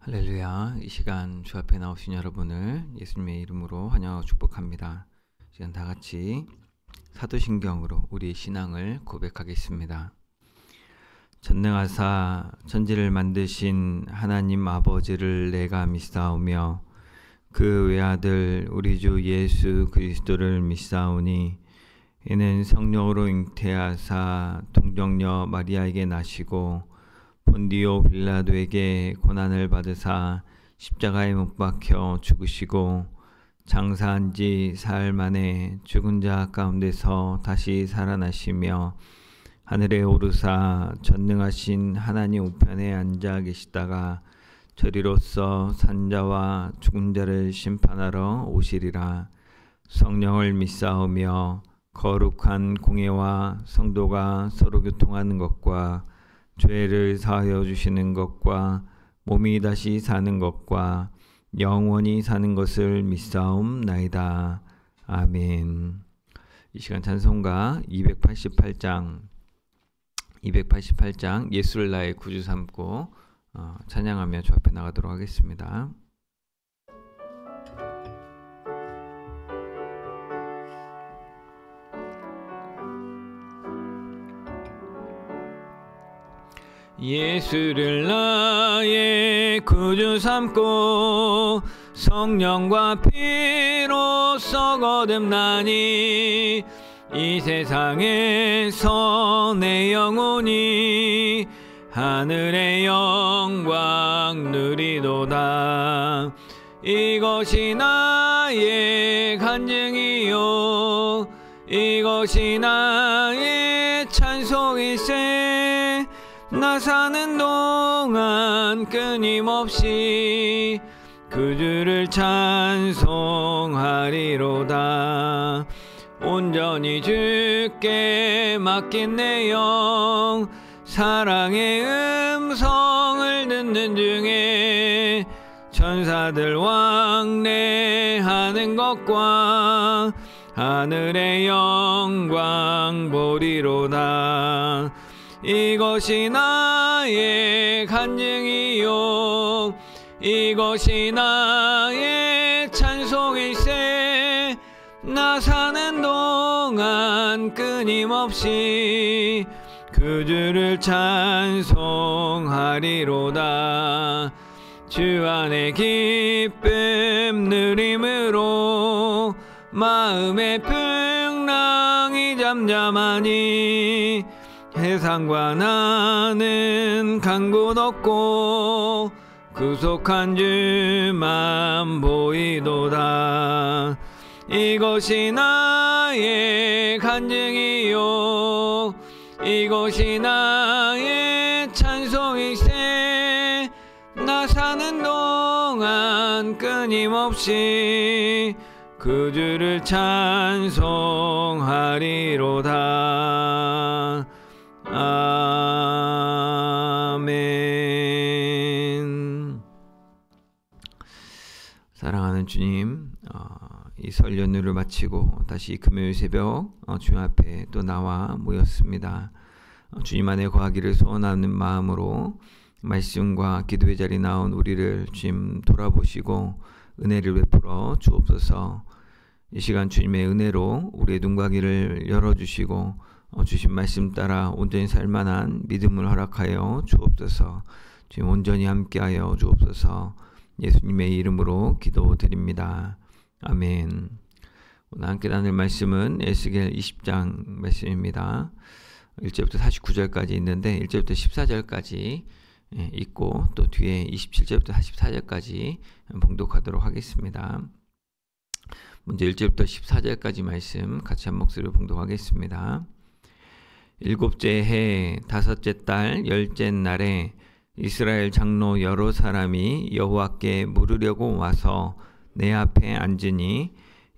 할렐루야. 이 시간 주 앞에 나오신 여러분을 예수님의 이름으로 환영하고 축복합니다. 이 시간 다 같이 사도신경으로 우리의 신앙을 고백하겠습니다. 전능하사 천지를 만드신 하나님 아버지를 내가 믿사오며 그 외아들 우리 주 예수 그리스도를 믿사오니 이는 성령으로 잉태하사 동정녀 마리아에게 나시고 본디오 빌라도에게 고난을 받으사 십자가에 못 박혀 죽으시고 장사한 지 사흘 만에 죽은 자 가운데서 다시 살아나시며 하늘에 오르사 전능하신 하나님 우편에 앉아 계시다가 저리로서 산자와 죽은 자를 심판하러 오시리라. 성령을 믿사오며 거룩한 공예와 성도가 서로 교통하는 것과 죄를 사하여 주시는 것과 몸이 다시 사는 것과 영원히 사는 것을 믿사옵나이다. 아멘. 이 시간 찬송가 288장 예수를 나의 구주 삼고 찬양하며 주 앞에 나가도록 하겠습니다. 예수를 나의 구주 삼고 성령과 피로써 거듭나니 이 세상에서 내 영혼이 하늘의 영광 누리도다. 이것이 나의 간증이요 이것이 나의 찬송일세. 나 사는 동안 끊임없이 그 주를 찬송하리로다. 온전히 주께 맡긴 내 영 사랑의 음성을 듣는 중에 천사들 왕래하는 것과 하늘의 영광 보리로다. 이것이 나의 간증이요 이것이 나의 찬송일세. 나 사는 동안 끊임없이 그 주를 찬송하리로다. 주 안에 기쁨 누림으로 마음의 풍랑이 잠잠하니 세상과 나는 간 곳 없고 구속한 주만 보이도다. 이것이 나의 간증이요 이것이 나의 찬송일세. 나 사는 동안 끊임없이 그 주를 찬송하리로다. 아멘. 사랑하는 주님, 이 설 연휴를 마치고 다시 금요일 새벽 주님 앞에 또 나와 모였습니다. 주님 안에 거하기를 소원하는 마음으로 말씀과 기도의 자리에 나온 우리를 주님 돌아보시고 은혜를 베풀어 주옵소서. 이 시간 주님의 은혜로 우리의 눈과 귀를 열어주시고 주신 말씀 따라 온전히 살만한 믿음을 허락하여 주옵소서. 주님 온전히 함께하여 주옵소서. 예수님의 이름으로 기도드립니다. 아멘. 오늘 함께 나눌 말씀은 에스겔 20장 말씀입니다. 1절부터 49절까지 있는데 1절부터 14절까지 있고 또 뒤에 27절부터 44절까지 봉독하도록 하겠습니다. 먼저 1절부터 14절까지 말씀 같이 한 목소리로 봉독하겠습니다. 일곱째 해 다섯째 달 열째 날에 이스라엘 장로 여러 사람이 여호와께 물으려고 와서 내 앞에 앉으니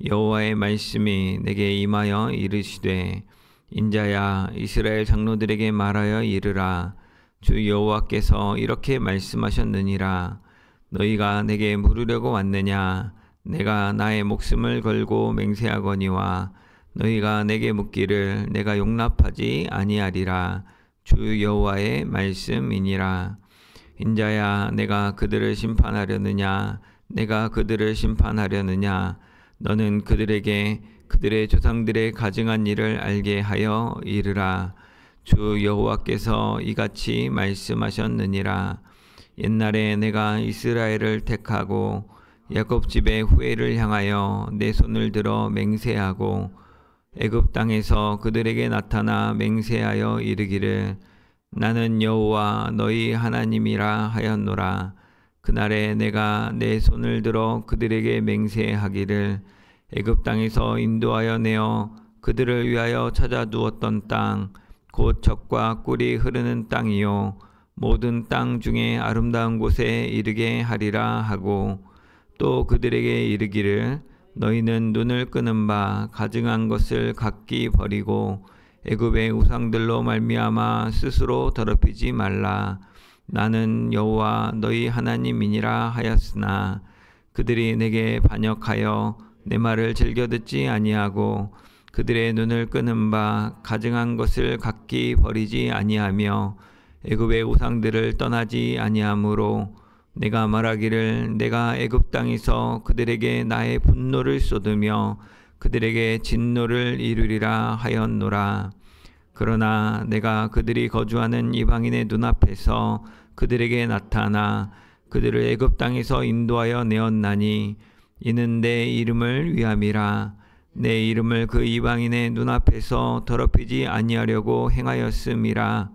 여호와의 말씀이 내게 임하여 이르시되 인자야 이스라엘 장로들에게 말하여 이르라. 주 여호와께서 이렇게 말씀하셨느니라. 너희가 내게 물으려고 왔느냐. 내가 나의 목숨을 걸고 맹세하거니와 너희가 내게 묻기를 내가 용납하지 아니하리라. 주 여호와의 말씀이니라. 인자야, 내가 그들을 심판하려느냐? 내가 그들을 심판하려느냐? 너는 그들에게 그들의 조상들의 가증한 일을 알게 하여 이르라. 주 여호와께서 이같이 말씀하셨느니라. 옛날에 내가 이스라엘을 택하고 야곱 집의 후회를 향하여 내 손을 들어 맹세하고 애굽 땅에서 그들에게 나타나 맹세하여 이르기를 나는 여호와 너희 하나님이라 하였노라. 그날에 내가 내 손을 들어 그들에게 맹세하기를 애굽 땅에서 인도하여 내어 그들을 위하여 찾아두었던 땅 곧 젖과 꿀이 흐르는 땅이요 모든 땅 중에 아름다운 곳에 이르게 하리라 하고 또 그들에게 이르기를 너희는 눈을 끄는 바 가증한 것을 각기 버리고 애굽의 우상들로 말미암아 스스로 더럽히지 말라. 나는 여호와 너희 하나님이니라 하였으나 그들이 내게 반역하여 내 말을 즐겨 듣지 아니하고 그들의 눈을 끄는 바 가증한 것을 각기 버리지 아니하며 애굽의 우상들을 떠나지 아니하므로 내가 말하기를 내가 애굽 땅에서 그들에게 나의 분노를 쏟으며 그들에게 진노를 이루리라 하였노라. 그러나 내가 그들이 거주하는 이방인의 눈앞에서 그들에게 나타나 그들을 애굽 땅에서 인도하여 내었나니 이는 내 이름을 위함이라. 내 이름을 그 이방인의 눈앞에서 더럽히지 아니하려고 행하였음이라.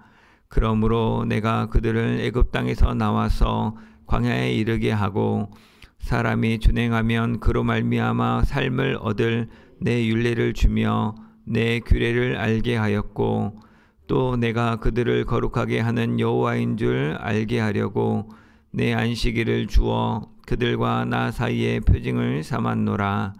그러므로 내가 그들을 애굽 땅에서 나와서 광야에 이르게 하고 사람이 준행하면 그로 말미암아 삶을 얻을 내 율례를 주며 내 규례를 알게 하였고 또 내가 그들을 거룩하게 하는 여호와인 줄 알게 하려고 내 안식일을 주어 그들과 나 사이에 표징을 삼았노라.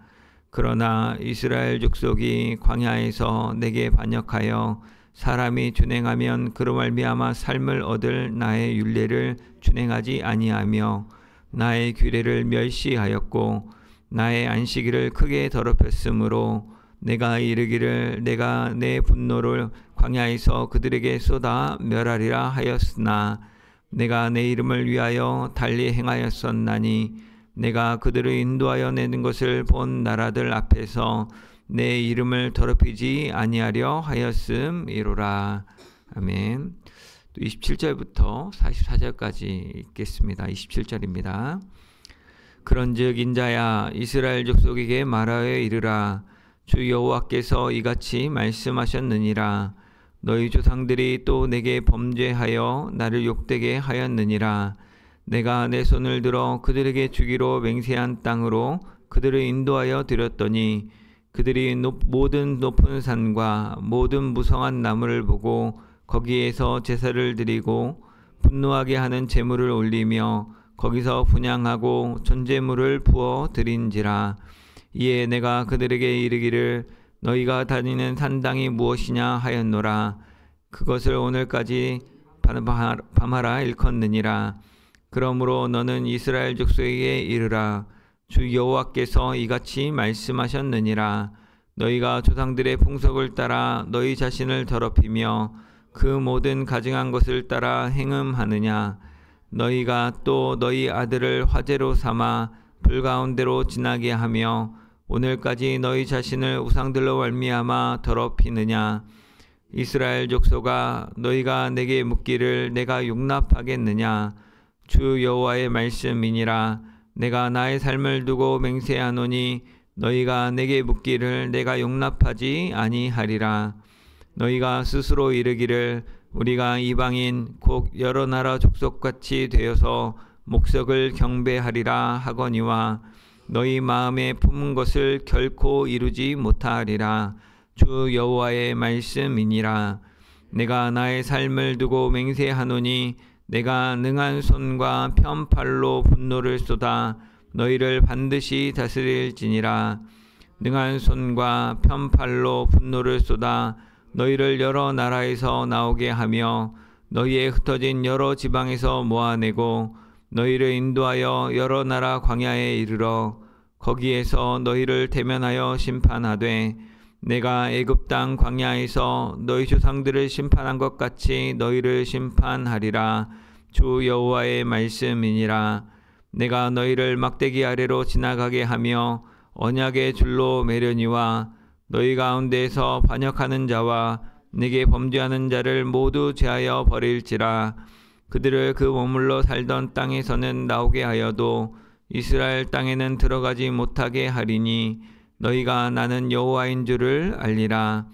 그러나 이스라엘 족속이 광야에서 내게 반역하여 사람이 준행하면 그로 말미암아 삶을 얻을 나의 율례를 준행하지 아니하며 나의 규례를 멸시하였고 나의 안식일을 크게 더럽혔으므로 내가 이르기를 내가 내 분노를 광야에서 그들에게 쏟아 멸하리라 하였으나 내가 내 이름을 위하여 달리 행하였었나니 내가 그들을 인도하여 내는 것을 본 나라들 앞에서 내 이름을 더럽히지 아니하려 하였음이로라. 아멘. 또 27절부터 44절까지 읽겠습니다. 27절입니다. 그런즉 인자야 이스라엘 족속에게 말하여 이르라. 주 여호와께서 이같이 말씀하셨느니라. 너희 조상들이 또 내게 범죄하여 나를 욕되게 하였느니라. 내가 내 손을 들어 그들에게 주기로 맹세한 땅으로 그들을 인도하여 드렸더니 그들이 모든 높은 산과 모든 무성한 나무를 보고 거기에서 제사를 드리고 분노하게 하는 제물을 올리며 거기서 분향하고 전제물을 부어 드린지라. 이에 내가 그들에게 이르기를 너희가 다니는 산당이 무엇이냐 하였노라. 그것을 오늘까지 밤하라 일컫느니라. 그러므로 너는 이스라엘 족속에게 이르라. 주 여호와께서 이같이 말씀하셨느니라. 너희가 조상들의 풍속을 따라 너희 자신을 더럽히며 그 모든 가증한 것을 따라 행음하느냐. 너희가 또 너희 아들을 화제로 삼아 불 가운데로 지나게 하며 오늘까지 너희 자신을 우상들로 말미암아 더럽히느냐. 이스라엘 족속아 너희가 내게 묻기를 내가 용납하겠느냐. 주 여호와의 말씀이니라. 내가 나의 삶을 두고 맹세하노니 너희가 내게 묻기를 내가 용납하지 아니하리라. 너희가 스스로 이르기를 우리가 이방인 곧 여러 나라 족속같이 되어서 목석을 경배하리라 하거니와 너희 마음에 품은 것을 결코 이루지 못하리라. 주 여호와의 말씀이니라. 내가 나의 삶을 두고 맹세하노니 내가 능한 손과 편팔로 분노를 쏟아 너희를 반드시 다스릴지니라. 능한 손과 편팔로 분노를 쏟아 너희를 여러 나라에서 나오게 하며 너희의 흩어진 여러 지방에서 모아내고 너희를 인도하여 여러 나라 광야에 이르러 거기에서 너희를 대면하여 심판하되 내가 애굽 땅 광야에서 너희 조상들을 심판한 것 같이 너희를 심판하리라. 주 여호와의 말씀이니라. 내가 너희를 막대기 아래로 지나가게 하며 언약의 줄로 매려니와 너희 가운데에서 반역하는 자와 내게 범죄하는 자를 모두 제하여 버릴지라. 그들을 그 머물러 살던 땅에서는 나오게 하여도 이스라엘 땅에는 들어가지 못하게 하리니 너희가 나는 여호와인 줄을 알리라.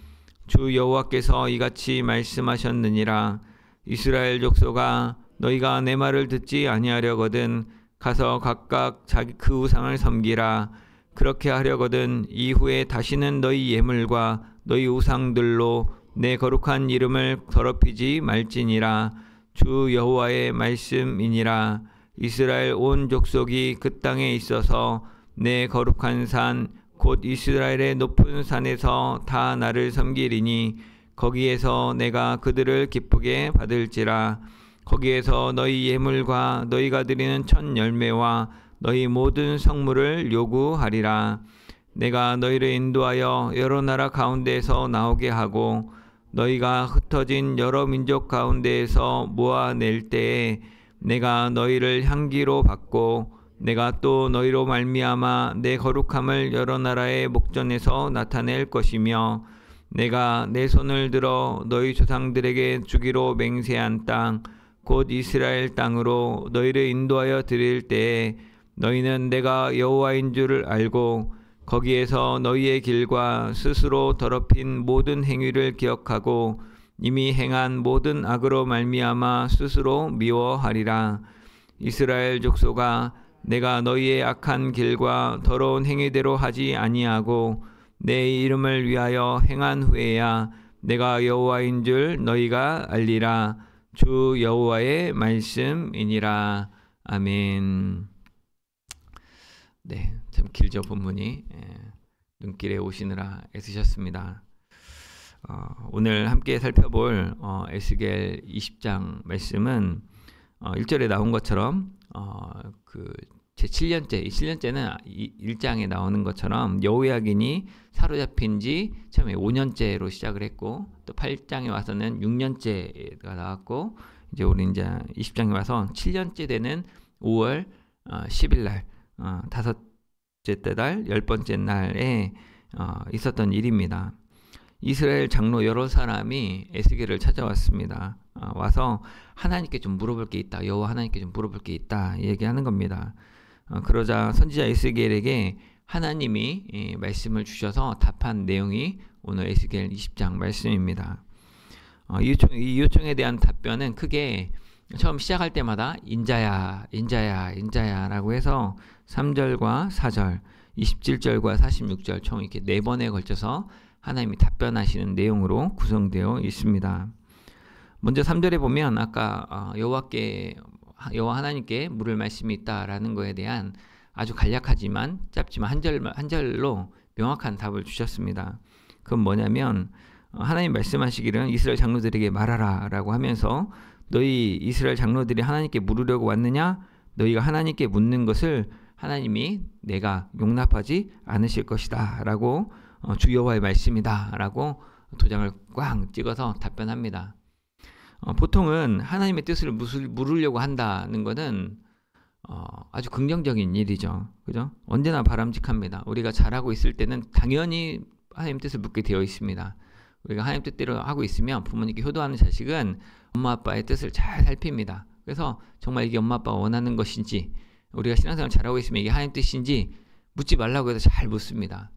주 여호와께서 이같이 말씀하셨느니라. 이스라엘 족속아, 너희가 내 말을 듣지 아니하려거든 가서 각각 그 우상을 섬기라. 그렇게 하려거든 이후에 다시는 너희 예물과 너희 우상들로 내 거룩한 이름을 더럽히지 말지니라. 주 여호와의 말씀이니라. 이스라엘 온 족속이 그 땅에 있어서 내 거룩한 산 곧 이스라엘의 높은 산에서 다 나를 섬기리니 거기에서 내가 그들을 기쁘게 받을지라. 거기에서 너희 예물과 너희가 드리는 첫 열매와 너희 모든 성물을 요구하리라. 내가 너희를 인도하여 여러 나라 가운데에서 나오게 하고 너희가 흩어진 여러 민족 가운데에서 모아낼 때에 내가 너희를 향기로 받고 내가 또 너희로 말미암아 내 거룩함을 여러 나라의 목전에서 나타낼 것이며 내가 내 손을 들어 너희 조상들에게 주기로 맹세한 땅 곧 이스라엘 땅으로 너희를 인도하여 드릴 때에 너희는 내가 여호와인 줄을 알고 거기에서 너희의 길과 스스로 더럽힌 모든 행위를 기억하고 이미 행한 모든 악으로 말미암아 스스로 미워하리라. 이스라엘 족속아, 내가 너희의 악한 길과 더러운 행위대로 하지 아니하고 내 이름을 위하여 행한 후에야 내가 여호와인 줄 너희가 알리라. 주 여호와의 말씀이니라. 아멘. 네, 참 길죠 본문이. 눈길에 오시느라 애쓰셨습니다. 오늘 함께 살펴볼 에스겔 20장 말씀은 1절에 나온 것처럼 제 7년째, 이 7년째는 1장에 나오는 것처럼 여호야긴이 사로잡힌 지 처음에 5년째로 시작을 했고 또 8장에 와서는 6년째가 나왔고 이제 우리 이제 20장에 와서 7년째 되는 5월 10일 날 다섯째 달 10번째 날에 있었던 일입니다. 이스라엘 장로 여러 사람이 에스겔을 찾아왔습니다. 와서 하나님께 좀 물어볼 게 있다. 여호와 하나님께 좀 물어볼 게 있다. 얘기하는 겁니다. 그러자 선지자 에스겔에게 하나님이 말씀을 주셔서 답한 내용이 오늘 에스겔 20장 말씀입니다. 이 요청에 대한 답변은 크게 처음 시작할 때마다 인자야, 인자야, 인자야 라고 해서 3절과 4절, 27절과 46절 총 이렇게 4번에 걸쳐서 하나님이 답변하시는 내용으로 구성되어 있습니다. 먼저 3절에 보면 아까 여호와 하나님께 물을 말씀이 있다라는 것에 대한 아주 간략하지만 짧지만 한 절로 명확한 답을 주셨습니다. 그건 뭐냐면 하나님 말씀하시기를 이스라엘 장로들에게 말하라 라고 하면서 너희 이스라엘 장로들이 하나님께 물으려고 왔느냐? 너희가 하나님께 묻는 것을 하나님이 내가 용납하지 않으실 것이다 라고 주 여호와의 말씀이다 라고 도장을 꽝 찍어서 답변합니다. 보통은 하나님의 뜻을 물으려고 한다는 것은 아주 긍정적인 일이죠. 그죠? 언제나 바람직합니다. 우리가 잘하고 있을 때는 당연히 하나님 뜻을 묻게 되어 있습니다. 우리가 하나님 뜻대로 하고 있으면 부모님께 효도하는 자식은 엄마 아빠의 뜻을 잘 살핍니다. 그래서 정말 이게 엄마 아빠가 원하는 것인지 우리가 신앙생활 잘하고 있으면 이게 하나님 뜻인지 묻지 말라고 해서 잘 묻습니다.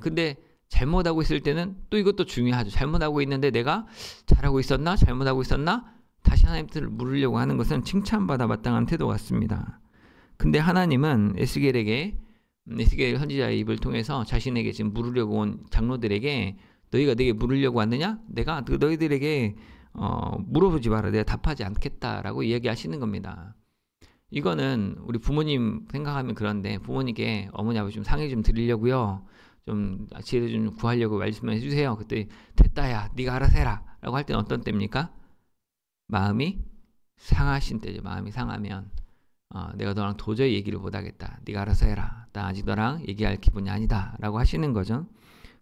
근데 잘못하고 있을 때는 또 이것도 중요하죠. 잘못하고 있는데 내가 잘하고 있었나? 잘못하고 있었나? 다시 하나님 뜻을 물으려고 하는 것은 칭찬받아 마땅한 태도 같습니다. 근데 하나님은 에스겔 선지자의 입을 통해서 자신에게 지금 물으려고 온 장로들에게 너희가 내게 물으려고 왔느냐? 내가 너희들에게 물어보지 마라. 내가 답하지 않겠다라고 이야기하시는 겁니다. 이거는 우리 부모님 생각하면 그런데 부모님께 어머니 아버지 좀 상의 좀 드리려고요. 좀 지혜를 좀 구하려고 말씀해 주세요. 그때 됐다야 네가 알아서 해라 라고 할 때는 어떤 때입니까? 마음이 상하신 때죠. 마음이 상하면 내가 너랑 도저히 얘기를 못하겠다. 네가 알아서 해라. 나 아직 너랑 얘기할 기분이 아니다 라고 하시는 거죠.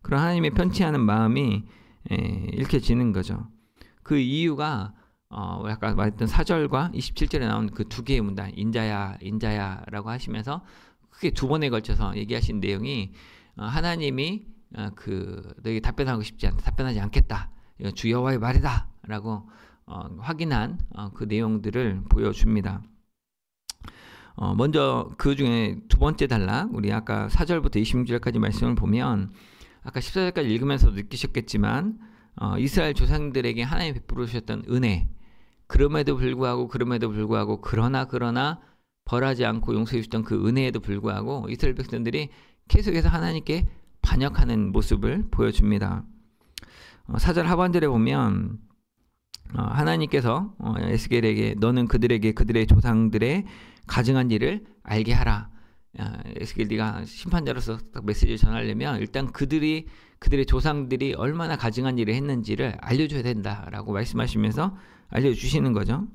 그런 하나님의 편치 않은 마음이 읽혀지는 거죠. 그 이유가 아까 말했던 4절과 27절에 나온 그 두 개의 문단 인자야 인자야라고 하시면서 크게 두 번에 걸쳐서 얘기하신 내용이 하나님이 너에게 답변하지 않겠다. 이건 주 여호와의 말이다라고 확인한 그 내용들을 보여줍니다. 먼저 그 중에 두 번째 단락, 우리 아까 4절부터 26절까지 말씀을 보면 아까 14절까지 읽으면서 느끼셨겠지만 이스라엘 조상들에게 하나님이 베풀어 주셨던 은혜, 그럼에도 불구하고 그러나 벌하지 않고 용서해 주셨던 그 은혜에도 불구하고 이스라엘 백성들이 계속해서 하나님께 반역하는 모습을 보여줍니다. 4절 하반절에 보면 하나님께서 에스겔에게 너는 그들의 조상들의 가증한 일을 알게 하라. 에스겔 네가 심판자로서 메시지를 전하려면 일단 그들의 조상들이 얼마나 가증한 일을 했는지를 알려줘야 된다라고 말씀하시면서 알려주시는 거죠.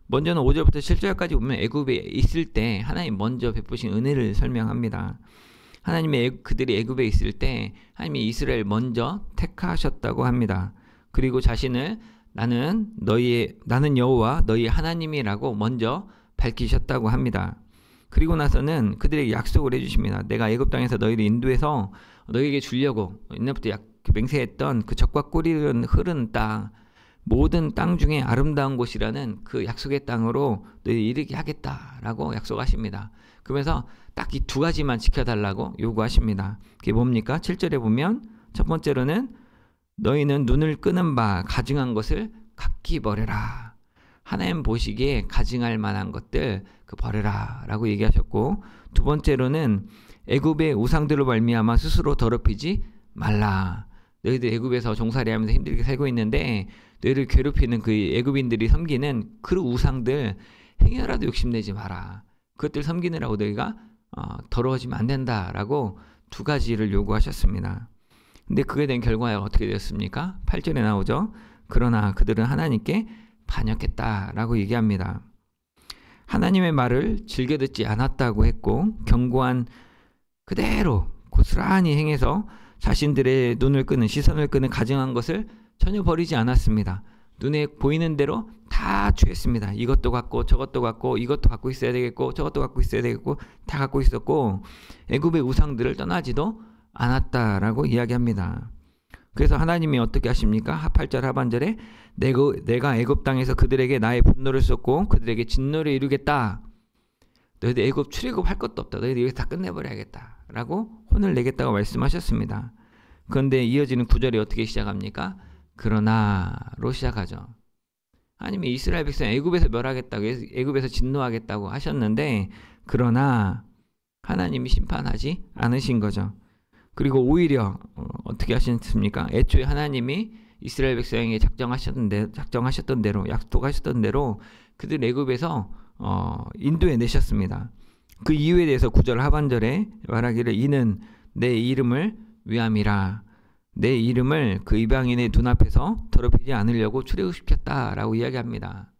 먼저는 5절부터 7절까지 보면 애굽에 있을 때 하나님 먼저 베푸신 은혜를 설명합니다. 하나님이 그들이 애굽에 있을 때 하나님이 이스라엘 먼저 택하셨다고 합니다. 그리고 자신을 나는 여호와 너희 하나님이라고 먼저 밝히셨다고 합니다. 그리고 나서는 그들에게 약속을 해주십니다. 내가 애굽 땅에서 너희를 인도해서 너희에게 주려고 옛날부터 맹세했던 그 젖과 꿀이 흐르는 땅, 모든 땅 중에 아름다운 곳이라는 그 약속의 땅으로 너희 이르게 하겠다라고 약속하십니다. 그러면서 딱 이 두 가지만 지켜달라고 요구하십니다. 그게 뭡니까? 7절에 보면 첫 번째로는 너희는 눈을 끄는 바 가증한 것을 각기 버려라. 하나님 보시기에 가증할 만한 것들 버려라 라고 얘기하셨고, 두 번째로는 애굽의 우상들로 말미암아 스스로 더럽히지 말라. 너희들 애굽에서 종살이하면서 힘들게 살고 있는데 너희를 괴롭히는 그 애굽인들이 섬기는 그 우상들 행여라도 욕심내지 마라. 그것들 섬기느라고 너희가 더러워지면 안 된다라고 두 가지를 요구하셨습니다. 근데 그에 대한 결과가 어떻게 되었습니까? 8절에 나오죠. 그러나 그들은 하나님께 반역했다라고 얘기합니다. 하나님의 말을 즐겨 듣지 않았다고 했고 경고한 그대로 고스란히 행해서 자신들의 시선을 끄는 가증한 것을 전혀 버리지 않았습니다. 눈에 보이는 대로 다 취했습니다. 이것도 갖고 저것도 갖고 이것도 갖고 있어야 되겠고 저것도 갖고 있어야 되겠고 다 갖고 있었고 애굽의 우상들을 떠나지도 않았다라고 이야기합니다. 그래서 하나님이 어떻게 하십니까? 8절 하반절에 내가 애굽 땅에서 그들에게 나의 분노를 쏟고 그들에게 진노를 이루겠다. 너희들 애굽 출애굽할 것도 없다. 너희들 여기서 다 끝내버려야겠다 라고 혼을 내겠다고 말씀하셨습니다. 그런데 이어지는 9절이 어떻게 시작합니까? 그러나로 시작하죠. 하나님이 이스라엘 백성 애굽에서 멸하겠다고, 애굽에서 진노하겠다고 하셨는데 그러나 하나님이 심판하지 않으신 거죠. 그리고 오히려 어떻게 하셨습니까? 애초에 하나님이 이스라엘 백성에게 작정하셨던 대로, 약속하셨던 대로 그들 애굽에서 인도해 내셨습니다. 그 이유에 대해서 9절 하반절에 말하기를 이는 내 이름을 위함이라. 내 이름을 그 이방인의 눈앞에서 더럽히지 않으려고 출애굽시켰다라고 이야기합니다.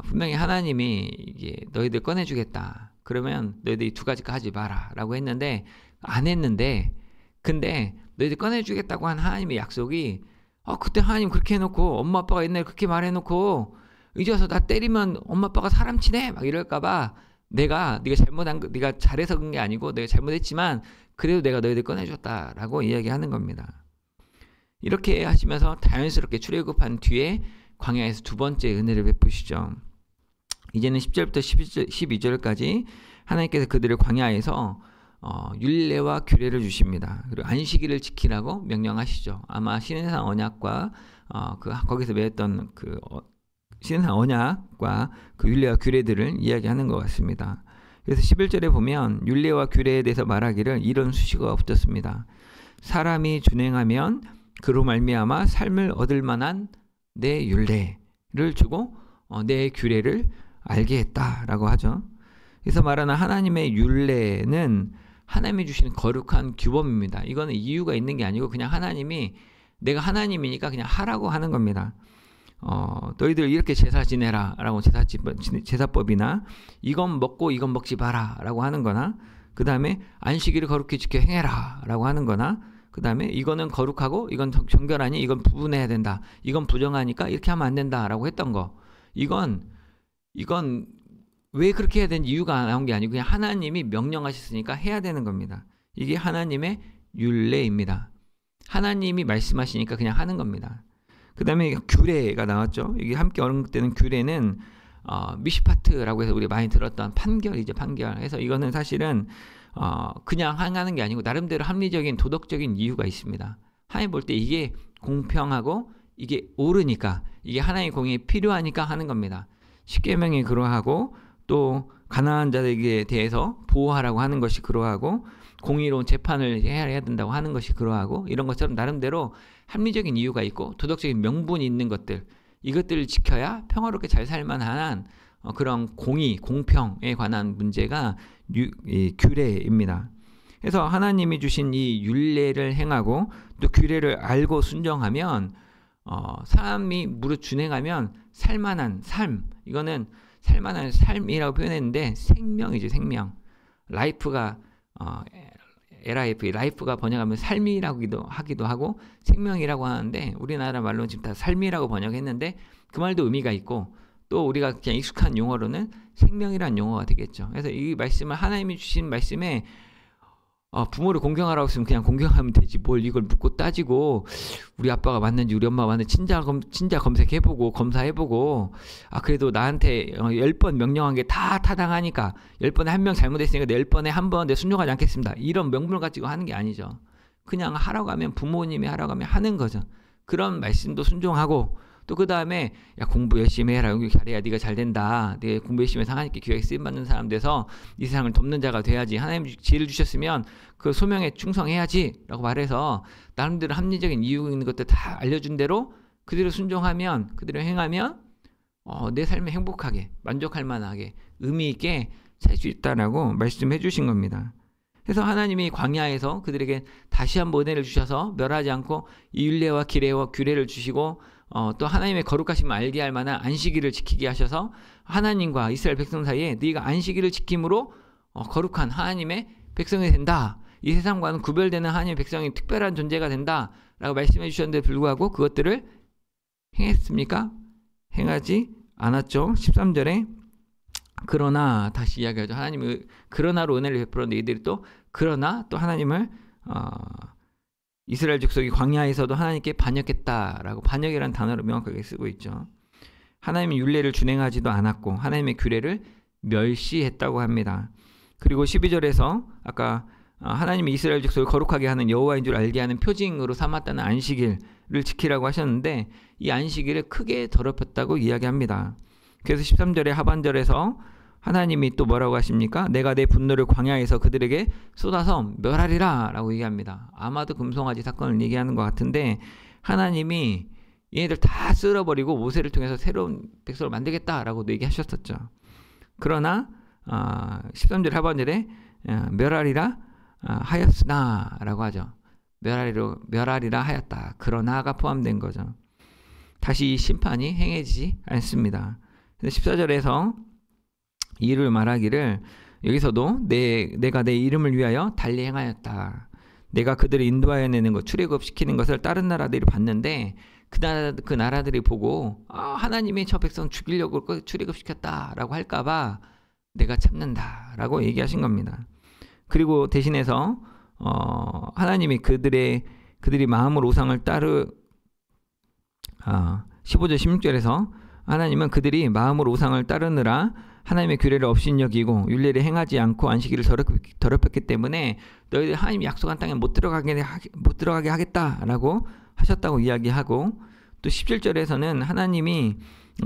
분명히 하나님이 이게 너희들 꺼내주겠다. 그러면 너희들이 두 가지 하지 마라 라고 했는데 안 했는데, 근데 너희들 꺼내주겠다고 한 하나님의 약속이 그때 하나님 그렇게 해놓고 엄마 아빠가 옛날에 그렇게 말해놓고 이제 와서 나 때리면 엄마 아빠가 사람 치네 막 이럴까봐 네가 잘해서 그런 게 아니고 내가 잘못했지만 그래도 내가 너희들 꺼내줬다라고 이야기하는 겁니다. 이렇게 하시면서 자연스럽게 출애굽한 뒤에 광야에서 두 번째 은혜를 베푸시죠. 이제는 10절부터 12절까지 하나님께서 그들을 광야에서 율례와 규례를 주십니다. 그리고 안식일을 지키라고 명령하시죠. 아마 시내산 언약과 거기서 맺었던 시내산 언약과 그 율례와 규례들을 이야기하는 것 같습니다. 그래서 11절에 보면 율례와 규례에 대해서 말하기를 이런 수식어가 붙었습니다. 사람이 준행하면 그로 말미암아 삶을 얻을 만한 내 율례를 주고 내 규례를 알게 했다라고 하죠. 그래서 말하는 하나님의 율례는 하나님이 주시는 거룩한 규범입니다. 이거는 이유가 있는 게 아니고 그냥 하나님이 내가 하나님이니까 그냥 하라고 하는 겁니다. 너희들 이렇게 제사 지내라 라고 제사법이나 이건 먹고 이건 먹지 마라 라고 하는 거나 그 다음에 안식일을 거룩히 지켜 행해라 라고 하는 거나 그 다음에 이거는 거룩하고 이건 정결하니 이건 구분해야 된다. 이건 부정하니까 이렇게 하면 안 된다라고 했던 거. 이건 왜 그렇게 해야 되는 이유가 나온 게 아니고 그냥 하나님이 명령하셨으니까 해야 되는 겁니다. 이게 하나님의 율례입니다. 하나님이 말씀하시니까 그냥 하는 겁니다. 그 다음에 규례가 나왔죠. 이게 함께 언급되는 규례는 미시파트라고 해서 우리 많이 들었던 판결이죠. 판결. 그래서 이거는 사실은 그냥 하는 게 아니고 나름대로 합리적인 도덕적인 이유가 있습니다. 하나님 볼 때 이게 공평하고 이게 옳으니까, 이게 하나님의 공의에 필요하니까 하는 겁니다. 십계명이 그러하고 또 가난한 자들에게 대해서 보호하라고 하는 것이 그러하고 공의로운 재판을 해야 된다고 하는 것이 그러하고 이런 것처럼 나름대로 합리적인 이유가 있고 도덕적인 명분이 있는 것들, 이것들을 지켜야 평화롭게 잘 살만한 그런 공의, 공평에 관한 문제가 규례입니다. 그래서 하나님이 주신 이 율례를 행하고 또 규례를 알고 순종하면 사람이 무릇 준행하면 살만한 삶, 이거는 살만한 삶이라고 표현했는데 생명이죠. 생명. 라이프가 LIF, 라이프가 번역하면 삶이라고 하기도 하고 생명이라고 하는데 우리나라 말로는 지금 다 삶이라고 번역했는데 그 말도 의미가 있고 또 우리가 그냥 익숙한 용어로는 생명이란 용어가 되겠죠. 그래서 이 말씀을 하나님이 주신 말씀에 부모를 공경하라고 했으면 그냥 공경하면 되지 뭘 이걸 묻고 따지고 우리 아빠가 맞는지 우리 엄마가 맞는지 진짜 검색해보고 검사해보고 그래도 나한테 10번 명령한 게 다 타당하니까 10번에 한 명 잘못했으니까 10번에 한 번 내 순종하지 않겠습니다. 이런 명분을 가지고 하는 게 아니죠. 그냥 하라고 하면 부모님이 하라고 하면 하는 거죠. 그런 말씀도 순종하고 또 그 다음에 야 공부 열심히 해라. 여기 잘해야 네가 잘 된다. 네가 공부 열심히 해서 하나님께 귀하게 쓰임받는 사람 돼서 이 세상을 돕는 자가 돼야지. 하나님 지혜를 주셨으면 그 소명에 충성해야지 라고 말해서 나름대로 합리적인 이유 있는 것들 다 알려준 대로 그대로 순종하면 그대로 행하면 내 삶에 행복하게 만족할 만하게 의미 있게 살 수 있다라고 말씀해 주신 겁니다. 그래서 하나님이 광야에서 그들에게 다시 한번 은혜를 주셔서 멸하지 않고 이 율례와 기례와 규례를 주시고 또 하나님의 거룩하심을 알게 할 만한 안식일을 지키게 하셔서 하나님과 이스라엘 백성 사이에 네가 안식일을 지킴으로 거룩한 하나님의 백성이 된다. 이 세상과는 구별되는 하나님의 백성이 특별한 존재가 된다라고 말씀해 주셨는데 불구하고 그것들을 행했습니까? 행하지 않았죠. 13절에 그러나 다시 이야기하죠. 하나님이 그러나로 은혜를 베풀었는데 이들이 또 그러나 또 하나님을 이스라엘 족속이 광야에서도 하나님께 반역했다라고 반역이라는 단어를 명확하게 쓰고 있죠. 하나님의 율례를 준행하지도 않았고 하나님의 규례를 멸시했다고 합니다. 그리고 12절에서 아까 하나님이 이스라엘 족속을 거룩하게 하는 여호와인 줄 알게 하는 표징으로 삼았다는 안식일을 지키라고 하셨는데 이 안식일을 크게 더럽혔다고 이야기합니다. 그래서 13절의 하반절에서 하나님이 또 뭐라고 하십니까? 내가 내 분노를 광야에서 그들에게 쏟아서 멸하리라 라고 얘기합니다. 아마도 금송아지 사건을 얘기하는 것 같은데 하나님이 얘네들 다 쓸어버리고 모세를 통해서 새로운 백성을 만들겠다라고 얘기하셨었죠. 그러나 13절 하반절에 멸하리라 하였으나 라고 하죠. 멸하리라 하였다. 그러나가 포함된 거죠. 다시 이 심판이 행해지지 않습니다. 14절에서 이를 말하기를 여기서도 내가 내 이름을 위하여 달리 행하였다. 내가 그들을 인도하여 내는 것, 출애굽시키는 것을 다른 나라들이 봤는데 그 나라들이 보고 하나님이 저 백성 죽이려고 출애굽시켰다라고 할까봐 내가 참는다라고 얘기하신 겁니다. 그리고 대신해서 하나님이 그들이 마음으로 우상을 15절 16절에서 하나님은 그들이 마음으로 우상을 따르느라 하나님의 규례를 업신여기고 율례를 행하지 않고 안식일을 더럽혔기 때문에 너희들 하나님이 약속한 땅에 못 들어가게 하겠다라고 하셨다고 이야기하고 또 17절에서는 하나님이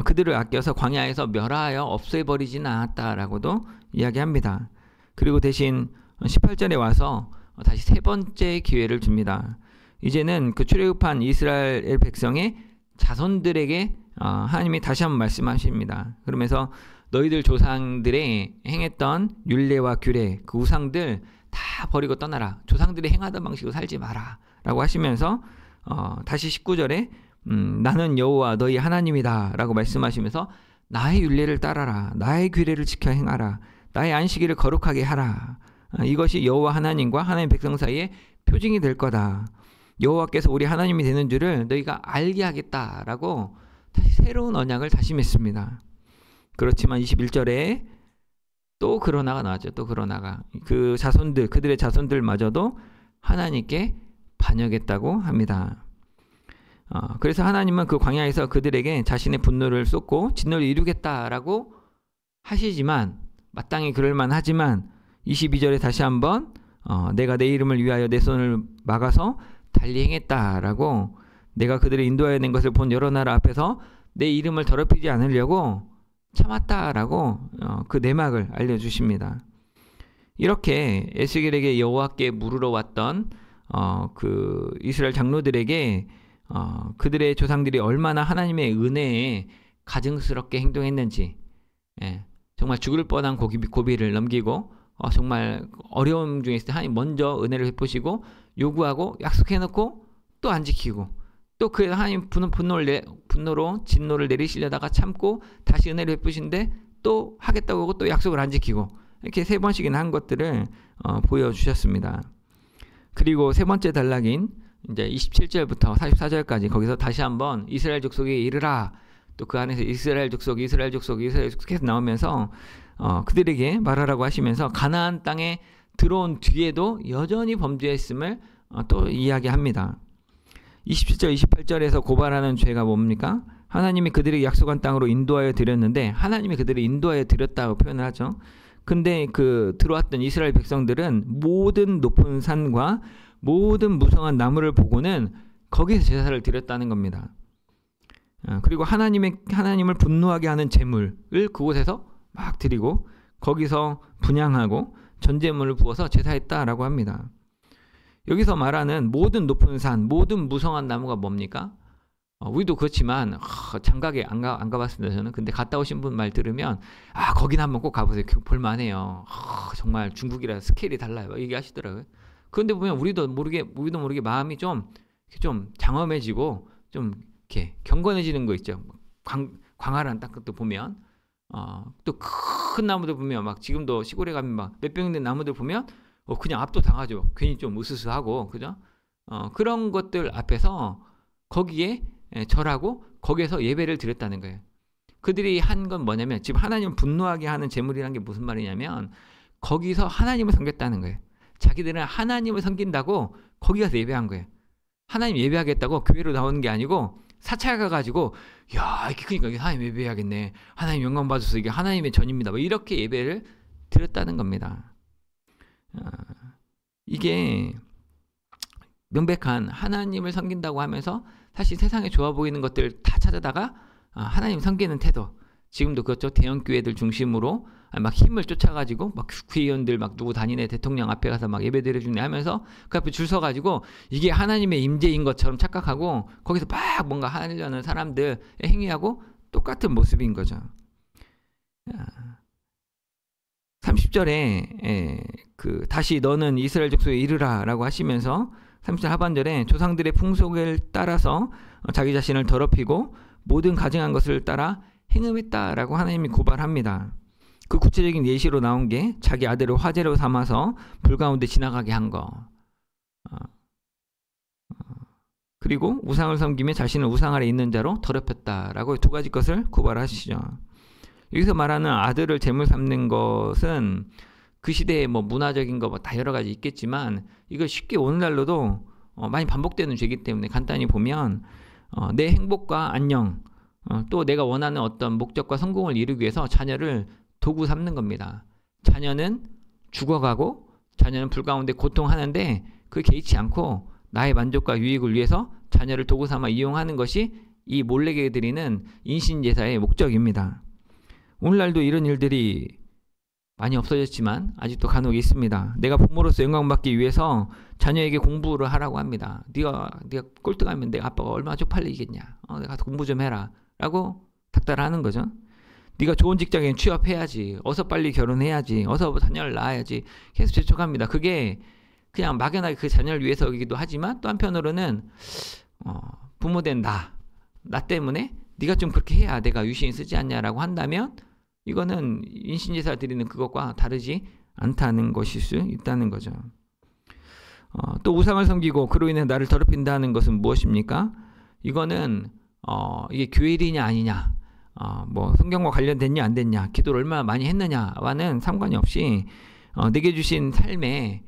그들을 아껴서 광야에서 멸하여 없애버리지는 않았다라고도 이야기합니다. 그리고 대신 18절에 와서 다시 세 번째 기회를 줍니다. 이제는 그 출애굽한 이스라엘 백성의 자손들에게 하나님이 다시 한번 말씀하십니다. 그러면서 너희들 조상들의 행했던 율례와 규례, 그 우상들 다 버리고 떠나라. 조상들이 행하던 방식으로 살지 마라 라고 하시면서 다시 19절에 나는 여호와 너희 하나님이다 라고 말씀하시면서 나의 율례를 따라라. 나의 규례를 지켜 행하라. 나의 안식일을 거룩하게 하라 이것이 여호와 하나님과 하나님 백성 사이의 표징이 될 거다. 여호와께서 우리 하나님이 되는 줄을 너희가 알게 하겠다라고 다시 새로운 언약을 다짐했습니다. 그렇지만 21절에 또 그러나가 나왔죠. 또 그러나가 그 자손들, 그들의 자손들마저도 하나님께 반역했다고 합니다. 그래서 하나님은 그 광야에서 그들에게 자신의 분노를 쏟고 진노를 이루겠다라고 하시지만, 마땅히 그럴만 하지만 22절에 다시 한번 내가 내 이름을 위하여 내 손을 막아서 달리 행했다라고, 내가 그들을 인도하여 낸 것을 본 여러 나라 앞에서 내 이름을 더럽히지 않으려고 참았다라고 그 내막을 알려주십니다. 이렇게 에스겔에게 여호와께 물으러 왔던 그 이스라엘 장로들에게 그들의 조상들이 얼마나 하나님의 은혜에 가증스럽게 행동했는지, 정말 죽을 뻔한 고비를 넘기고 정말 어려움 중에 있을 때 하나님 먼저 은혜를 베푸시고 요구하고 약속해놓고 또 안 지키고, 또 그 하나님 분노로 진노를 내리시려다가 참고 다시 은혜를 베푸신데 또 하겠다고 하고 또 약속을 안 지키고, 이렇게 3번씩이나 한 것들을 보여주셨습니다. 그리고 세 번째 단락인 이제 27절부터 44절까지 거기서 다시 한번 이스라엘 족속에 이르라, 또 그 안에서 이스라엘 족속 계속 나오면서 그들에게 말하라고 하시면서 가나안 땅에 들어온 뒤에도 여전히 범죄했음을 또 이야기합니다. 27절 28절에서 고발하는 죄가 뭡니까? 하나님이 그들에게 약속한 땅으로 인도하여 드렸는데, 하나님이 그들을 인도하여 드렸다고 표현을 하죠. 근데 그 들어왔던 이스라엘 백성들은 모든 높은 산과 모든 무성한 나무를 보고는 거기서 제사를 드렸다는 겁니다. 그리고 하나님을 분노하게 하는 제물을 그곳에서 막 드리고 거기서 분향하고 전제물을 부어서 제사했다라고 합니다. 여기서 말하는 모든 높은 산, 모든 무성한 나무가 뭡니까? 우리도 그렇지만 장가게 안 가봤습니다, 저는. 근데 갔다 오신 분 말 들으면 거기는 한번 꼭 가보세요. 볼만해요. 정말 중국이라 스케일이 달라요. 얘기하시더라고요. 그런데 보면 우리도 모르게 마음이 좀 장엄해지고 좀 이렇게 경건해지는 거 있죠. 광활한 땅도 보면 또 큰 나무들 보면 막 지금도 시골에 가면 막 몇백 년 된 나무들 보면 그냥 압도 당하죠. 괜히 좀 으스스하고, 그죠? 그런 것들 앞에서 거기에 절하고 거기에서 예배를 드렸다는 거예요. 그들이 한 건 뭐냐면, 지금 하나님을 분노하게 하는 제물이라는 게 무슨 말이냐면 거기서 하나님을 섬겼다는 거예요. 자기들은 하나님을 섬긴다고 거기 가서 예배한 거예요. 하나님 예배하겠다고 교회로 나오는 게 아니고 사찰 가가지고 그러니까 하나님 예배해야겠네, 하나님 영광 받아서 이게 하나님의 전입니다, 뭐 이렇게 예배를 드렸다는 겁니다. 이게 명백한 하나님을 섬긴다고 하면서 사실 세상에 좋아 보이는 것들 다 찾아다가 하나님 섬기는 태도, 지금도 그렇죠. 대형 교회들 중심으로 막 힘을 쫓아가지고 막 국회의원들 막 누구 다니네 대통령 앞에 가서 막 예배 드려주네 하면서 그 앞에 줄 서가지고 이게 하나님의 임재인 것처럼 착각하고 거기서 막 뭔가 하려는 사람들의 행위하고 똑같은 모습인 거죠. 30절에 다시 너는 이스라엘 족속에 이르라라고 하시면서 30절 하반절에 조상들의 풍속을 따라서 자기 자신을 더럽히고 모든 가증한 것을 따라 행음했다라고 하나님이 고발합니다. 그 구체적인 예시로 나온 게 자기 아들을 화제로 삼아서 불 가운데 지나가게 한 거, 그리고 우상을 섬기며 자신을 우상 아래 있는 자로 더럽혔다라고 두 가지 것을 고발하시죠. 여기서 말하는 아들을 제물 삼는 것은 그 시대에 뭐 문화적인 거 다 여러 가지 있겠지만 이거 쉽게 오늘날로도 많이 반복되는 죄이기 때문에 간단히 보면 내 행복과 안녕, 또 내가 원하는 어떤 목적과 성공을 이루기 위해서 자녀를 도구 삼는 겁니다. 자녀는 죽어가고 자녀는 불 가운데 고통하는데 그게 개의치 않고 나의 만족과 유익을 위해서 자녀를 도구 삼아 이용하는 것이 이 몰래게 드리는 인신제사의 목적입니다. 오늘날도 이런 일들이 많이 없어졌지만 아직도 간혹 있습니다. 내가 부모로서 영광받기 위해서 자녀에게 공부를 하라고 합니다. 네가 꼴등하면 내가 아빠가 얼마나 쪽팔리겠냐, 내가 가서 공부 좀 해라 라고 닥달하는 거죠. 네가 좋은 직장에 취업해야지, 어서 빨리 결혼해야지, 어서 자녀를 낳아야지 계속 재촉합니다. 그게 그냥 막연하게 그 자녀를 위해서이기도 하지만 또 한편으로는 부모된 나 때문에 네가 좀 그렇게 해야 내가 유신 쓰지 않냐라고 한다면 이거는 인신제사 드리는 그것과 다르지 않다는 것일 수 있다는 거죠. 또 우상을 섬기고 그로 인해 나를 더럽힌다는 것은 무엇입니까? 이거는 이게 교회 일이냐 아니냐, 뭐 성경과 관련됐냐 안 됐냐, 기도를 얼마나 많이 했느냐와는 상관이 없이 내게 주신 삶에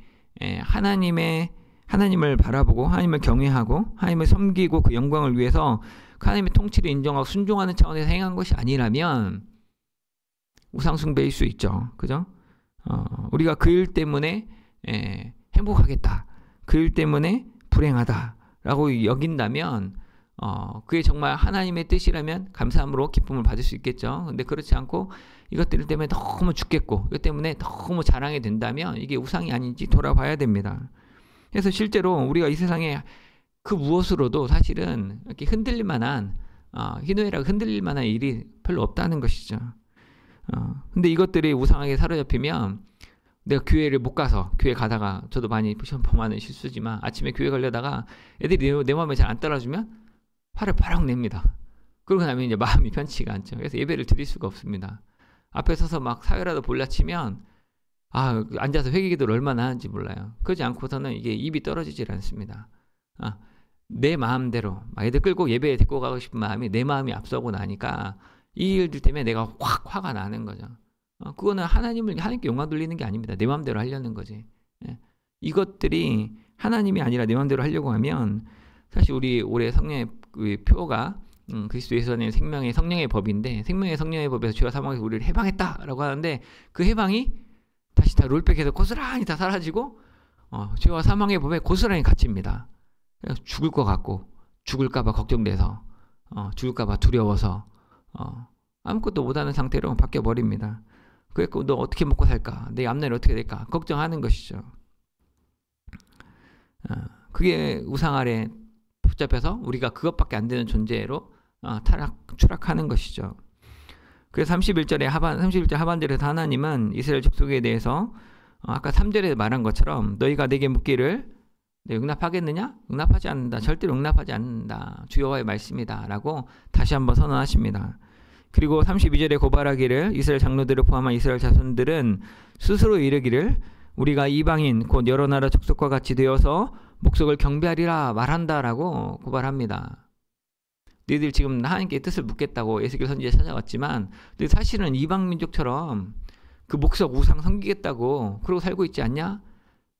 하나님을 바라보고 하나님을 경외하고 하나님을 섬기고 그 영광을 위해서 하나님의 통치를 인정하고 순종하는 차원에서 행한 것이 아니라면 우상 숭배일 수 있죠. 그죠? 우리가 그 일 때문에 행복하겠다, 그 일 때문에 불행하다라고 여긴다면 그게 정말 하나님의 뜻이라면 감사함으로 기쁨을 받을 수 있겠죠. 근데 그렇지 않고 이것들 때문에 너무 죽겠고 이것 때문에 너무 자랑이 된다면 이게 우상이 아닌지 돌아봐야 됩니다. 그래서 실제로 우리가 이 세상에 그 무엇으로도 사실은 이렇게 흔들릴 만한 희노애락 흔들릴 만한 일이 별로 없다는 것이죠. 근데 이것들이 우상하게 사로잡히면 내가 교회를 못 가서, 교회 가다가 저도 많이 범하는 실수지만 아침에 교회 가려다가 애들이 내 마음에 잘 안 따라주면 화를 바락 냅니다. 그러고 나면 이제 마음이 편치가 않죠. 그래서 예배를 드릴 수가 없습니다. 앞에 서서 막 사회라도 볼라치면 앉아서 회개기도를 얼마나 하는지 몰라요. 그러지 않고서는 이게 입이 떨어지질 않습니다. 내 마음대로 막 애들 끌고 예배에 데리고 가고 싶은 마음이 내 마음이 앞서고 나니까 이 일들 때문에 내가 확 화가 나는 거죠. 그거는 하나님께 영광 돌리는 게 아닙니다. 내 마음대로 하려는 거지. 이것들이 하나님이 아니라 내 마음대로 하려고 하면 사실 우리 올해 성령의 표가 그리스도에서는 생명의 성령의 법인데, 생명의 성령의 법에서 죄와 사망에서 우리를 해방했다라고 하는데 그 해방이 다시 다 롤백해서 고스란히 다 사라지고 죄와 사망의 법에 고스란히 갇힙니다. 죽을 것 같고 죽을까봐 걱정돼서 죽을까봐 두려워서 아무것도 못하는 상태로 바뀌어버립니다. 그래서 너 어떻게 먹고 살까? 내 앞날이 어떻게 될까? 걱정하는 것이죠. 그게 우상 아래 붙잡혀서 우리가 그것밖에 안 되는 존재로 추락하는 것이죠. 그래서 31절 하반절에서 하나님은 이스라엘 족속에 대해서 아까 3절에 말한 것처럼 너희가 내게 묻기를 응답하겠느냐? 응답하지 않는다. 절대로 응답하지 않는다. 주 여호와의 말씀이다. 라고 다시 한번 선언하십니다. 그리고 32절에 고발하기를 이스라엘 장로들을 포함한 이스라엘 자손들은 스스로 이르기를 우리가 이방인 곧 여러 나라 족속과 같이 되어서 목석을 경배하리라 말한다라고 고발합니다. 너희들 지금 하나님께 뜻을 묻겠다고 에스겔 선지자 찾아왔지만 사실은 이방 민족처럼 그 목석 우상 섬기겠다고 그러고 살고 있지 않냐?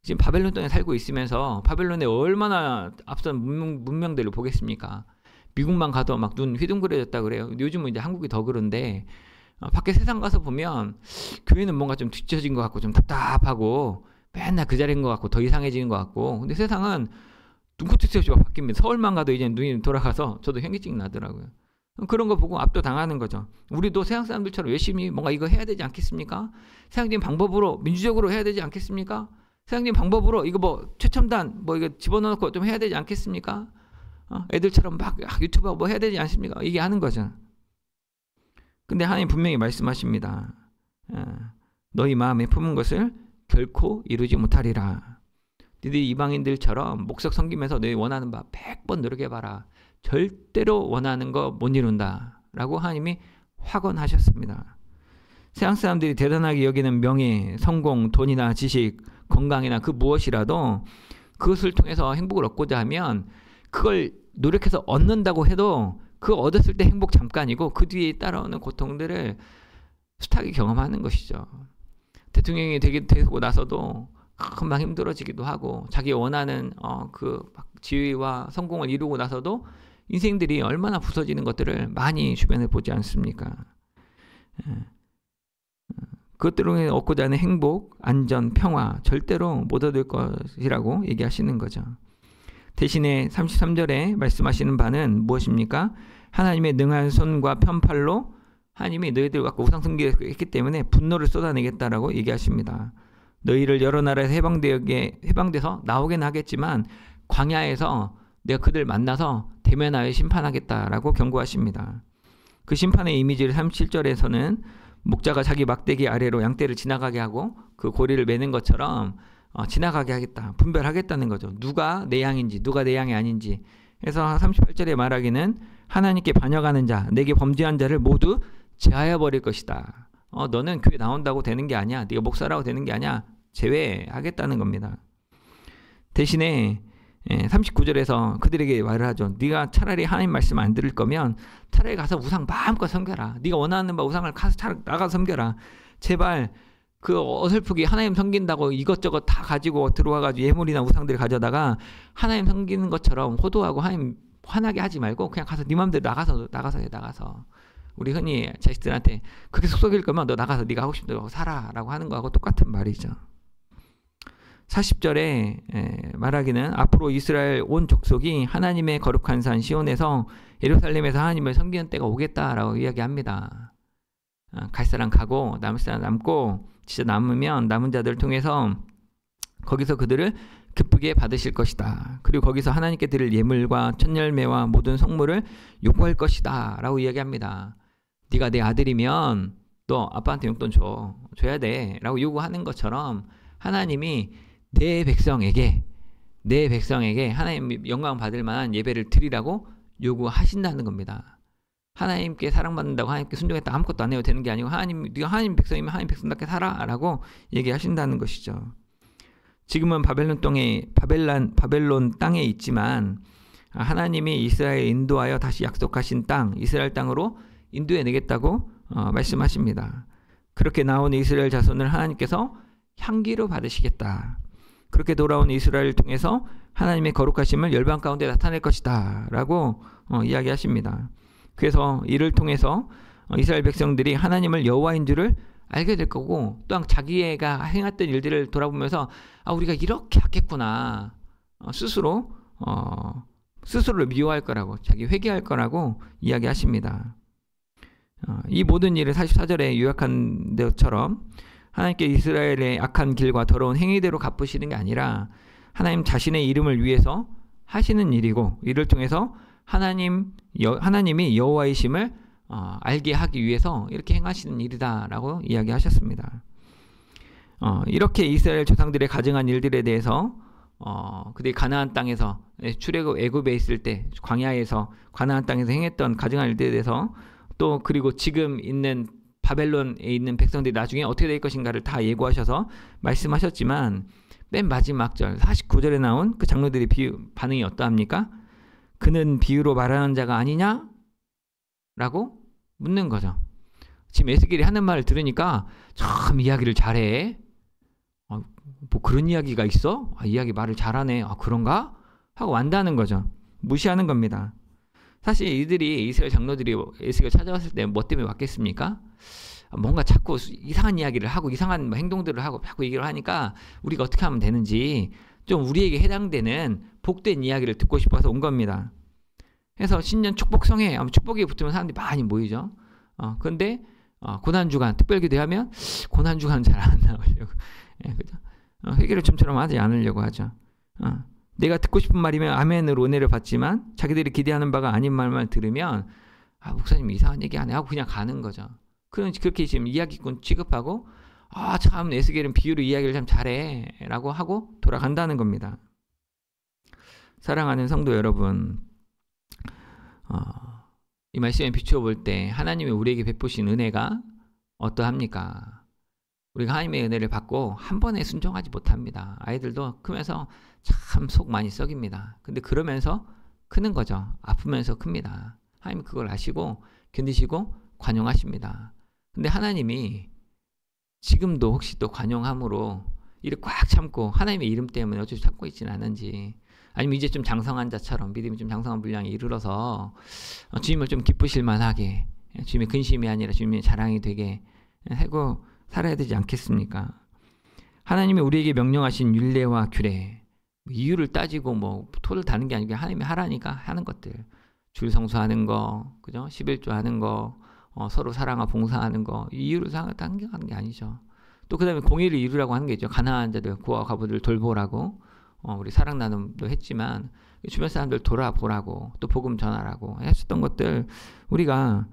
지금 바벨론 땅에 살고 있으면서 바벨론에 얼마나 앞선 문명들을 보겠습니까? 미국만 가도 막 눈 휘둥그레졌다 그래요. 요즘은 이제 한국이 더 그런데 밖에 세상 가서 보면 교회는 뭔가 좀 뒤처진 것 같고 좀 답답하고 맨날 그 자리인 것 같고 더 이상해지는 것 같고, 근데 세상은 눈꽃 새 없이 막 바뀝니다. 서울만 가도 이제 눈이 돌아가서 저도 현기증 나더라고요. 그런 거 보고 압도당하는 거죠. 우리도 세상 사람들처럼 열심히 뭔가 이거 해야 되지 않겠습니까? 세상적인 방법으로 민주적으로 해야 되지 않겠습니까? 세상적인 방법으로 이거 뭐 최첨단 뭐 이거 집어넣고 좀 해야 되지 않겠습니까? 애들처럼 막 유튜브 뭐 해야 되지 않습니까? 이게 하는 거죠. 근데 하나님 분명히 말씀하십니다. 너희 마음에 품은 것을 결코 이루지 못하리라. 너희 이방인들처럼 목석 섬기면서 너희 원하는 바 100번 노력해봐라. 절대로 원하는 거 못 이룬다. 라고 하나님이 확언하셨습니다. 세상 사람들이 대단하게 여기는 명예, 성공, 돈이나 지식, 건강이나 그 무엇이라도 그것을 통해서 행복을 얻고자 하면 그걸 노력해서 얻는다고 해도 그 얻었을 때 행복 잠깐이고 그 뒤에 따라오는 고통들을 숱하게 경험하는 것이죠. 대통령이 되고 나서도 금방 힘들어지기도 하고 자기 원하는 그 지위와 성공을 이루고 나서도 인생들이 얼마나 부서지는 것들을 많이 주변에 보지 않습니까? 그것들을 얻고자 하는 행복, 안전, 평화 절대로 못 얻을 것이라고 얘기하시는 거죠. 대신에 33절에 말씀하시는 바는 무엇입니까? 하나님의 능한 손과 편팔로 하나님이 너희들 갖고 우상 숭배했기 때문에 분노를 쏟아내겠다라고 얘기하십니다. 너희를 여러 나라에서 해방돼서 나오긴 하겠지만 광야에서 내가 그들 만나서 대면하여 심판하겠다라고 경고하십니다. 그 심판의 이미지를 37절에서는 목자가 자기 막대기 아래로 양떼를 지나가게 하고 그 고리를 매는 것처럼 지나가게 하겠다, 분별하겠다는 거죠. 누가 내 양인지 누가 내 양이 아닌지. 그래서 38절에 말하기는 하나님께 반역하는 자, 내게 범죄한 자를 모두 제하여 버릴 것이다 너는 교회 나온다고 되는 게 아니야. 네가 목사라고 되는 게 아니야. 제외하겠다는 겁니다. 대신에 39절에서 그들에게 말을 하죠. 네가 차라리 하나님 말씀 안 들을 거면 차라리 가서 우상 마음껏 섬겨라. 네가 원하는 바 우상을 나가서 섬겨라. 제발 그 어설프게 하나님 섬긴다고 이것저것 다 가지고 들어와가지고 예물이나 우상들을 가져다가 하나님 섬기는 것처럼 호도하고 하나님 화나게 하지 말고 그냥 가서 네 맘대로 나가서 해. 우리 흔히 자식들한테 그렇게 속썩일 거면 너 나가서 네가 하고 싶은 대로 살아라고 하는 거하고 똑같은 말이죠. 40절에 말하기는 앞으로 이스라엘 온 족속이 하나님의 거룩한 산 시온에서 예루살렘에서 하나님을 섬기는 때가 오겠다라고 이야기합니다. 갈 사람 가고 남을 사람 남고 진짜 남으면 남은 자들을 통해서 거기서 그들을 기쁘게 받으실 것이다. 그리고 거기서 하나님께 드릴 예물과 첫열매와 모든 성물을 요구할 것이다 라고 이야기합니다. 네가 내 아들이면 또 아빠한테 용돈 줘야 돼 라고 요구하는 것처럼 하나님이 내 백성에게 하나님 영광 받을 만한 예배를 드리라고 요구하신다는 겁니다. 하나님께 사랑받는다고 하나님께 순종했다 아무것도 안 해도 되는 게 아니고 네가 하나님 백성이면 하나님 백성답게 살아라고 얘기하신다는 것이죠. 지금은 바벨론 땅에 있지만 하나님이 이스라엘 인도하여 다시 약속하신 땅 이스라엘 땅으로 인도해 내겠다고 말씀하십니다. 그렇게 나온 이스라엘 자손을 하나님께서 향기로 받으시겠다. 그렇게 돌아온 이스라엘을 통해서 하나님의 거룩하심을 열방 가운데 나타낼 것이다 라고 이야기하십니다. 그래서 이를 통해서 이스라엘 백성들이 하나님을 여호와인 줄을 알게 될 거고 또한 자기가 행했던 일들을 돌아보면서 우리가 이렇게 약했구나 스스로를 미워할 거라고 자기 회개할 거라고 이야기하십니다. 이 모든 일을 44절에 요약한 것처럼 하나님께 이스라엘의 악한 길과 더러운 행위대로 갚으시는 게 아니라 하나님 자신의 이름을 위해서 하시는 일이고 이를 통해서 하나님이 여호와이심을 알게 하기 위해서 이렇게 행하시는 일이다라고 이야기하셨습니다. 이렇게 이스라엘 조상들의 가증한 일들에 대해서 그들이 가나안 땅에서 출애굽 애굽에 있을 때 광야에서 가나안 땅에서 행했던 가증한 일들에 대해서 또 그리고 지금 있는 바벨론에 있는 백성들이 나중에 어떻게 될 것인가를 다 예고하셔서 말씀하셨지만 맨 마지막 절 49절에 나온 그 장로들의 반응이 어떠합니까? 그는 비유로 말하는 자가 아니냐? 라고 묻는 거죠. 지금 에스겔이 하는 말을 들으니까 참 이야기를 잘해. 뭐 그런 이야기가 있어? 이야기 말을 잘하네. 그런가? 하고 완다는 거죠. 무시하는 겁니다. 사실 이들이 이스라엘 장로들이 에스겔 찾아왔을 때 뭐 때문에 왔겠습니까? 뭔가 자꾸 이상한 이야기를 하고 이상한 행동들을 하고 자꾸 얘기를 하니까 우리가 어떻게 하면 되는지 좀 우리에게 해당되는 복된 이야기를 듣고 싶어서 온 겁니다. 그래서 신년 축복성회 축복이 붙으면 사람들이 많이 모이죠. 그런데 고난주간 특별기도하면 고난주간 잘 안 나오려고 그죠? 회개를 좀처럼 하지 않으려고 하죠. 내가 듣고 싶은 말이면 아멘으로 은혜를 받지만 자기들이 기대하는 바가 아닌 말만 들으면 목사님 이상한 얘기 안 해 하고 그냥 가는 거죠. 그렇게 지금 이야기꾼 취급하고 참 에스겔은 비유로 이야기를 참 잘해 라고 하고 돌아간다는 겁니다. 사랑하는 성도 여러분, 이 말씀에 비추어 볼 때 하나님이 우리에게 베푸신 은혜가 어떠합니까? 우리가 하나님의 은혜를 받고 한 번에 순종하지 못합니다. 아이들도 크면서 참 속 많이 썩입니다. 근데 그러면서 크는 거죠. 아프면서 큽니다. 하나님 그걸 아시고 견디시고 관용하십니다. 근데 하나님이 지금도 혹시 또 관용함으로 이를 꽉 참고 하나님의 이름 때문에 어쩔 수 참고 있지는 않은지 아니면 이제 좀 장성한 자처럼 믿음이 좀 장성한 분량에 이르러서 주님을 좀 기쁘실 만하게 주님의 근심이 아니라 주님의 자랑이 되게 하고 살아야 되지 않겠습니까? 하나님이 우리에게 명령하신 율례와 규례 이유를 따지고 토를 다는 게 아니고 하나님이 하라니까 하는 것들 줄 성수하는 거 그죠? 11조 하는 거 서로 사랑하고 봉사하는 거 이유를 당겨가는 게 아니죠. 또 그 다음에 공의를 이루라고 하는 게 있죠. 가난한 자들 고아 과부들 돌보라고 우리 사랑 나눔도 했지만 주변 사람들 돌아보라고 또 복음 전하라고 했었던 것들 우리가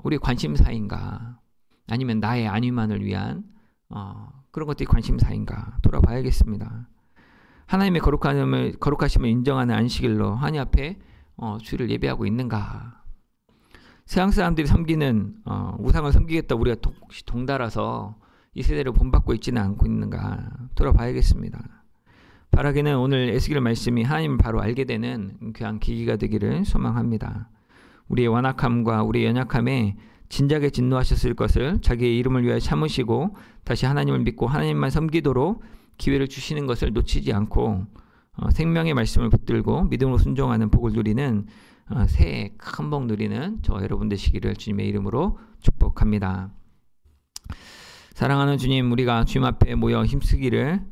우리 관심사인가 아니면 나의 안위만을 위한 그런 것들이 관심사인가 돌아봐야겠습니다. 하나님의 거룩하심을 인정하는 안식일로 하나님 앞에 주를 예배하고 있는가. 세상 사람들이 섬기는 우상을 섬기겠다 우리가 혹시 동달아서 이 세대를 본받고 있지는 않고 있는가 돌아봐야겠습니다. 바라기는 오늘 에스겔 말씀이 하나님을 바로 알게 되는 귀한 계기가 되기를 소망합니다. 우리의 완악함과 우리의 연약함에 진작에 진노하셨을 것을 자기의 이름을 위하여 참으시고 다시 하나님을 믿고 하나님만 섬기도록 기회를 주시는 것을 놓치지 않고 생명의 말씀을 붙들고 믿음으로 순종하는 복을 누리는 새해 큰 복 누리는 저 여러분 되시기를 주님의 이름으로 축복합니다. 사랑하는 주님, 우리가 주님 앞에 모여 힘쓰기를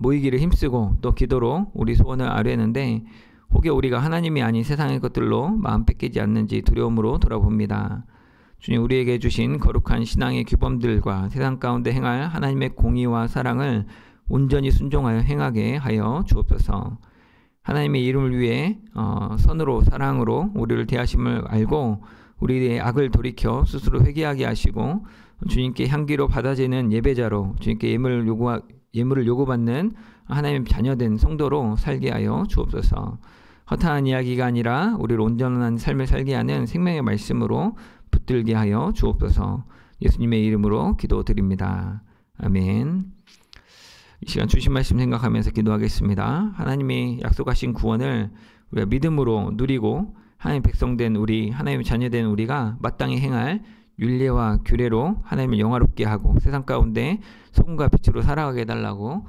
모이기를 힘쓰고 또 기도로 우리 소원을 아뢰는데 혹여 우리가 하나님이 아닌 세상의 것들로 마음 뺏기지 않는지 두려움으로 돌아봅니다. 주님, 우리에게 주신 거룩한 신앙의 규범들과 세상 가운데 행할 하나님의 공의와 사랑을 온전히 순종하여 행하게 하여 주옵소서. 하나님의 이름을 위해 선으로 사랑으로 우리를 대하심을 알고 우리의 악을 돌이켜 스스로 회개하게 하시고 주님께 향기로 받아지는 예배자로 주님께 예물을 요구받는 하나님의 자녀된 성도로 살게 하여 주옵소서. 허탄한 이야기가 아니라 우리를 온전한 삶을 살게 하는 생명의 말씀으로 붙들게 하여 주옵소서. 예수님의 이름으로 기도드립니다. 아멘. 이 시간 주신 말씀 생각하면서 기도하겠습니다. 하나님이 약속하신 구원을 우리가 믿음으로 누리고 하나님 백성된 우리, 하나님의 자녀된 우리가 마땅히 행할 율례와 규례로 하나님을 영화롭게 하고 세상 가운데 소금과 빛으로 살아가게 해달라고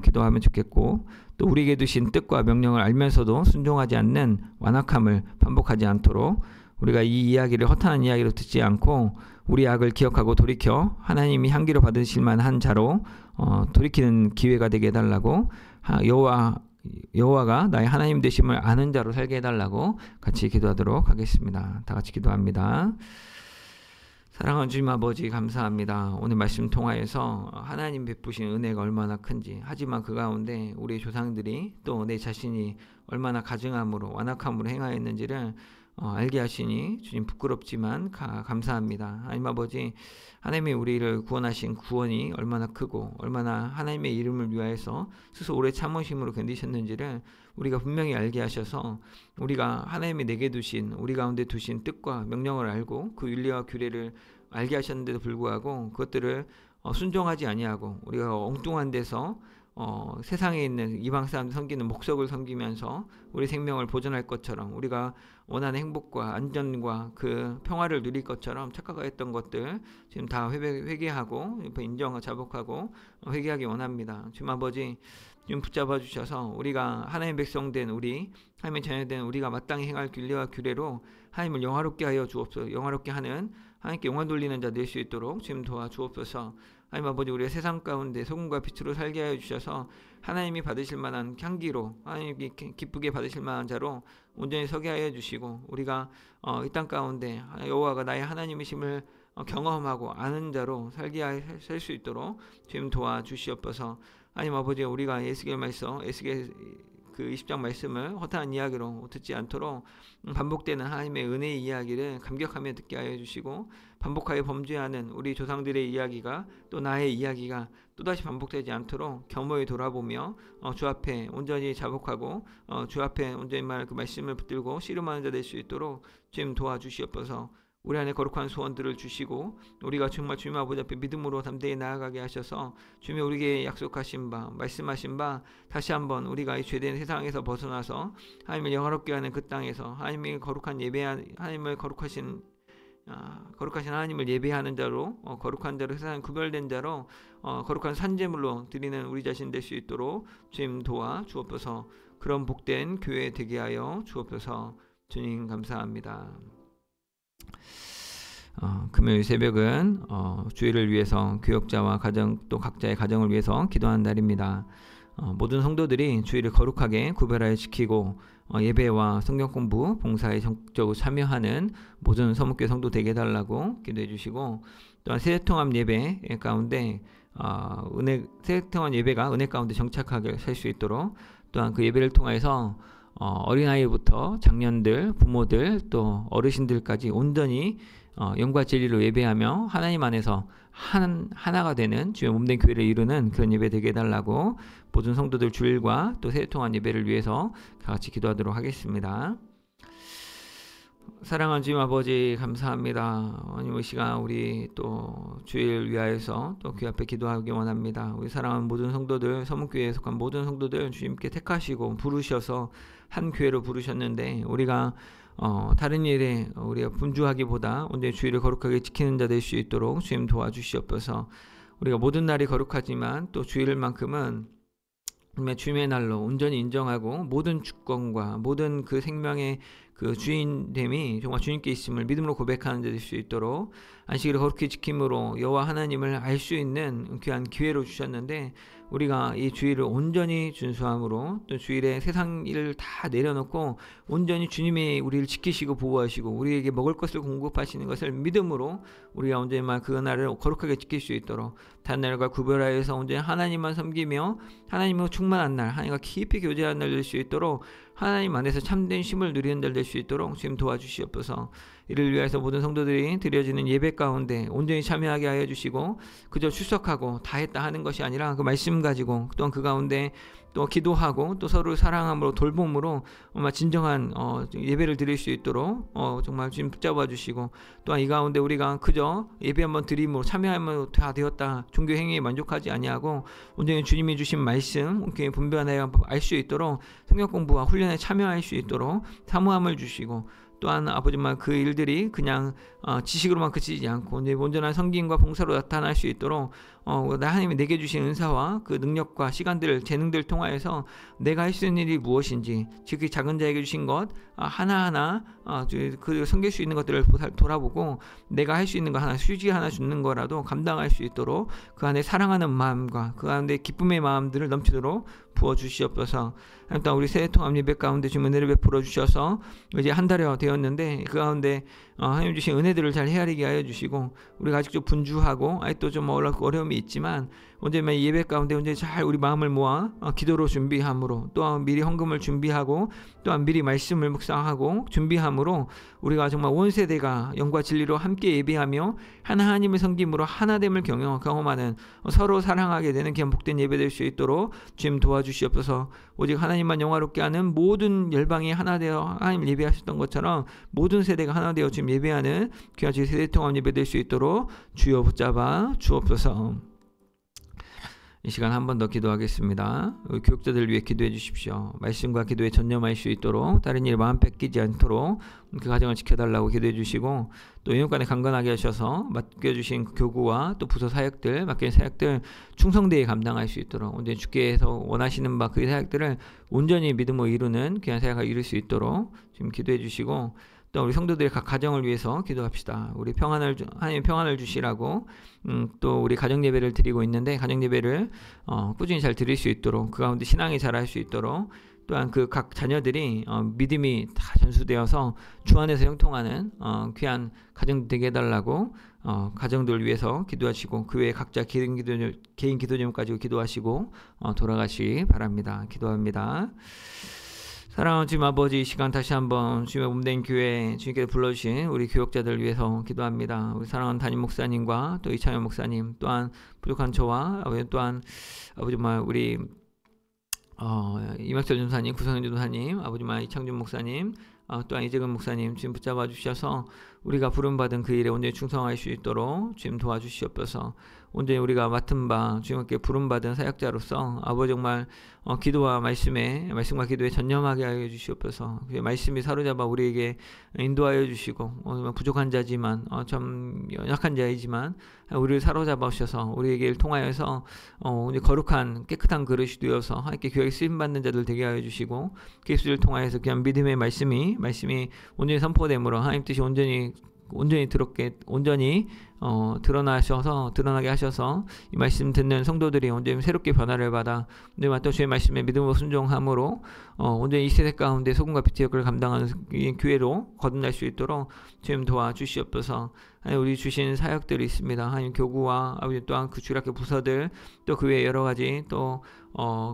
기도하면 좋겠고, 또 우리에게 두신 뜻과 명령을 알면서도 순종하지 않는 완악함을 반복하지 않도록 우리가 이 이야기를 허탄한 이야기로 듣지 않고 우리 악을 기억하고 돌이켜 하나님이 향기로 받으실 만한 자로 돌이키는 기회가 되게 해달라고, 여호와가 나의 하나님 되심을 아는 자로 살게 해달라고 같이 기도하도록 하겠습니다. 다 같이 기도합니다. 사랑하는 주님 아버지, 감사합니다. 오늘 말씀 통하여서 하나님 베푸신 은혜가 얼마나 큰지, 하지만 그 가운데 우리 조상들이 또 내 자신이 얼마나 가증함으로 완악함으로 행하였는지를 알게 하시니 주님 부끄럽지만 감사합니다. 하나님 아버지, 하나님이 우리를 구원하신 구원이 얼마나 크고 얼마나 하나님의 이름을 위하여서 스스로 오래 참으심으로 견디셨는지를 우리가 분명히 알게 하셔서 우리가 하나님이 내게 두신, 우리 가운데 두신 뜻과 명령을 알고 그 윤리와 규례를 알게 하셨는데도 불구하고 그것들을 순종하지 아니하고 우리가 엉뚱한 데서 세상에 있는 이방 사람들 섬기는 목석을 섬기면서 우리 생명을 보존할 것처럼, 우리가 원하는 행복과 안전과 그 평화를 누릴 것처럼 착각했던 것들 지금 다 회개하고 인정하고 자복하고 회개하기 원합니다. 주님 아버지, 지금 붙잡아 주셔서 우리가 하나님의 백성된 우리, 하나님의 자녀된 우리가 마땅히 행할 율례와 규례로 하나님을 영화롭게 하여 주옵소서. 영화롭게 하는, 하나님께 영광 돌리는 자 될 수 있도록 지금 도와주옵소서. 하나님 아버지, 우리가 세상 가운데 소금과 빛으로 살게 하여 주셔서 하나님이 받으실 만한 향기로, 하나님이 기쁘게 받으실 만한 자로 온전히 서게 하여 주시고, 우리가 이 땅 가운데 여호와가 나의 하나님이심을 경험하고 아는 자로 살게 살 수 있도록 지금 도와주시옵소서. 하나님 아버지, 우리가 에스겔 말씀, 에스겔 그 20장 말씀을 허탄한 이야기로 듣지 않도록 반복되는 하나님의 은혜의 이야기를 감격하며 듣게 하여 주시고, 반복하여 범죄하는 우리 조상들의 이야기가 또 나의 이야기가 또다시 반복되지 않도록 겸허히 돌아보며 주 앞에 온전히 자복하고 주 앞에 온전히 그 말씀을 붙들고 씨름하는 자 될 수 있도록 주님 도와주시옵소서. 우리 안에 거룩한 소원들을 주시고 우리가 정말 주님 아버지 앞에 믿음으로 담대히 나아가게 하셔서 주님이 우리에게 약속하신 바, 말씀하신 바 다시 한번 우리가 이 죄된 세상에서 벗어나서 하나님을 영화롭게 하는 그 땅에서 하나님의 거룩한 하나님을 거룩하신 하나님을 예배하는 자로, 거룩한 자로, 세상 구별된 자로, 거룩한 산제물로 드리는 우리 자신 될 수 있도록 주님 도와 주옵소서. 그런 복된 교회 되게 하여 주옵소서. 주님 감사합니다. 금요일 새벽은 주일을 위해서 교역자와 가정, 또 각자의 가정을 위해서 기도하는 날입니다. 모든 성도들이 주일을 거룩하게 구별하여 지키고 예배와 성경 공부, 봉사에 적극적으로 참여하는 모든 서목교회 성도 되게 해달라고 기도해 주시고, 또한 세대통합 예배 가운데 세대통합 예배가 은혜 가운데 정착하게 살 수 있도록, 또한 그 예배를 통해서 어린아이부터 장년들, 부모들, 또 어르신들까지 온전히 영과 진리로 예배하며 하나님 안에서 하나가 되는 주의 몸된 교회를 이루는 그런 예배 되게 해달라고 모든 성도들 주일과 또 세대 동안 예배를 위해서 같이 기도하도록 하겠습니다. 사랑하는 주님 아버지 감사합니다. 하나님 이 시간 우리 또 주일 위하여서 또 귀 앞에 기도하기 원합니다. 우리 사랑하는 모든 성도들, 서문교회에 속한 모든 성도들 주님께 택하시고 부르셔서 한 교회로 부르셨는데 우리가 다른 일에 우리가 분주하기보다 온전히 주일을 거룩하게 지키는 자 될 수 있도록 주님 도와주시옵소서. 우리가 모든 날이 거룩하지만 또 주일만큼은 주님의 날로 온전히 인정하고 모든 주권과 모든 그 생명의 그 주인됨이 정말 주님께 있음을 믿음으로 고백하는 자 될 수 있도록 안식일을 거룩히 지킴으로 여호와 하나님을 알 수 있는 귀한 기회로 주셨는데 우리가 이 주일을 온전히 준수함으로 또 주일에 세상 일을 다 내려놓고 온전히 주님이 우리를 지키시고 보호하시고 우리에게 먹을 것을 공급하시는 것을 믿음으로 우리가 온전히 그 날을 거룩하게 지킬 수 있도록 다른 날과 구별하여서 온전히 하나님만 섬기며 하나님으로 충만한 날, 하나님과 깊이 교제하는 날 될 수 있도록 하나님 안에서 참된 쉼을 누리는 날 될 수 있도록 주님 도와주시옵소서. 이를 위해서 모든 성도들이 드려지는 예배 가운데 온전히 참여하게 하여 주시고 그저 출석하고 다 했다 하는 것이 아니라 그 말씀 가지고 또한 그 가운데 또 기도하고 또 서로 사랑함으로 돌봄으로 정말 진정한 예배를 드릴 수 있도록 정말 주님 붙잡아 주시고 또한 이 가운데 우리가 그저 예배 한번 드림으로 참여하면 다 되었다 종교 행위에 만족하지 아니하고 온전히 주님이 주신 말씀 온전히 분별하여 알 수 있도록 성경 공부와 훈련에 참여할 수 있도록 사모함을 주시고 또한 아버지만 그 일들이 그냥 지식으로만 그치지 않고 온전한 성김과 봉사로 나타날 수 있도록 하나님이 내게 주신 은사와 그 능력과 시간들 재능들을 통하여서 내가 할 수 있는 일이 무엇인지 즉 작은 자에게 주신 것 하나하나 그 섬길 수 있는 것들을 돌아보고 내가 할 수 있는 거 하나 휴지 하나 주는 거라도 감당할 수 있도록 그 안에 사랑하는 마음과 그 가운데 기쁨의 마음들을 넘치도록 부어주시옵소서. 일단 우리 세대통합 예배 가운데 주님 은혜를 베풀어 주셔서 이제 한 달이 되었는데 그 가운데 하나님 주신 은혜들을 잘 헤아리게 하여 주시고 우리가 아직 좀 분주하고 아직도 좀 어려움이 있지만 언제면 예배 가운데 언제 잘 우리 마음을 모아 기도로 준비함으로 또한 미리 헌금을 준비하고 또한 미리 말씀을 묵상하고 준비함으로 우리가 정말 온 세대가 영과 진리로 함께 예배하며 하나님의 섬김으로 하나됨을 경험하는 서로 사랑하게 되는 귀한 복된 예배 될 수 있도록 주님 도와주시옵소서. 오직 하나님만 영화롭게 하는 모든 열방이 하나 되어 하나님 예배하셨던 것처럼 모든 세대가 하나 되어 주님 예배하는 귀한 세대 통합 예배 될 수 있도록 주여 붙잡아 주옵소서. 이 시간 한 번 더 기도하겠습니다. 교육자들을 위해 기도해 주십시오. 말씀과 기도에 전념할 수 있도록 다른 일에 마음 뺏기지 않도록 그 가정을 지켜달라고 기도해 주시고 또 인육간에 강건하게 하셔서 맡겨주신 교구와 또 부서 사역들 맡긴 사역들 충성되게 감당할 수 있도록 온전히 주께서 원하시는 바 그 사역들을 온전히 믿음으로 이루는 귀한 사역을 이룰 수 있도록 지금 기도해 주시고 또 우리 성도들의 각 가정을 위해서 기도합시다. 우리 하나님 평안을 주시라고 또 우리 가정 예배를 드리고 있는데 가정 예배를 꾸준히 잘 드릴 수 있도록 그 가운데 신앙이 자랄 수 있도록 또한 그 각 자녀들이 믿음이 다 전수되어서 주 안에서 형통하는 귀한 가정 되게 해달라고 가정들 위해서 기도하시고 그 외에 각자 개인 기도 제목 가지고 기도하시고 돌아가시기 바랍니다. 기도합니다. 사랑하는 주님 아버지, 이 시간 다시 한번 주님의 몸된 교회 주님께서 불러주신 우리 교역자들을 위해서 기도합니다. 우리 사랑하는 담임 목사님과 또 이창현 목사님 또한 부족한 저와 또한 아버지만 우리 이막철 전사님, 구성현 전사님, 아버지만 이창준 목사님 또한 이재근 목사님 주님 붙잡아 주셔서 우리가 부름받은 그 일에 온전히 충성할 수 있도록 주님 도와주시옵소서. 온전히 우리가 맡은 바 주님께 부름받은 사역자로서 아버지 정말 기도와 말씀과 기도에 전념하게 하여 주시옵소서. 그 말씀이 사로잡아 우리에게 인도하여 주시고 부족한 자지만 참 연약한 자이지만 우리를 사로잡아 주셔서 우리에게 통하여서 거룩한 깨끗한 그릇이 되어서 하나님께 교회에 쓰임받는 자들 되게 하여 주시고 그리스도를 통하여서 그냥 믿음의 말씀이 온전히 선포됨으로 하나님 뜻이 온전히 드러나게 하셔서 이 말씀 듣는 성도들이 온전히 새롭게 변화를 받아 온전히 또 주의 말씀에 믿음으로 순종함으로 온전히 이 세대 가운데 소금과 빛의 역할을 감당하는 교회로 거듭날 수 있도록 주님 도와주시옵소서. 하나님, 우리 주신 사역들이 있습니다. 하나님, 교구와 아버지 또한 그 주일학교 부서들 또 그 외에 여러 가지 또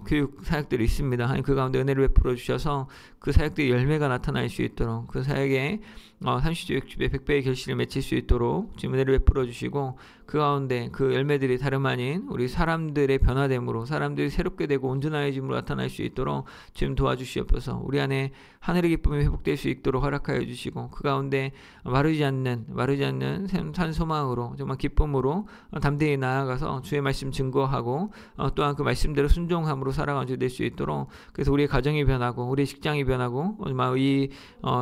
교육 사역들이 있습니다. 하나님, 그 가운데 은혜를 베풀어 주셔서 그 사역들의 열매가 나타날 수 있도록 그 사역에 30조 60배 100배의 결실을 맺힐 수 있도록 지금 은혜를 베풀어 주시고 그 가운데 그 열매들이 다름 아닌 우리 사람들의 변화됨으로 사람들이 새롭게 되고 온전해짐으로 나타날 수 있도록 지금 도와주시옵소서. 우리 안에 하늘의 기쁨이 회복될 수 있도록 허락하여 주시고 그 가운데 마르지 않는 산 소망으로 정말 기쁨으로 담대히 나아가서 주의 말씀 증거하고 또한 그 말씀대로 순종함으로 살아가는 주 될 수 있도록 그래서 우리의 가정이 변하고 우리의 직장이 변하고 정말 이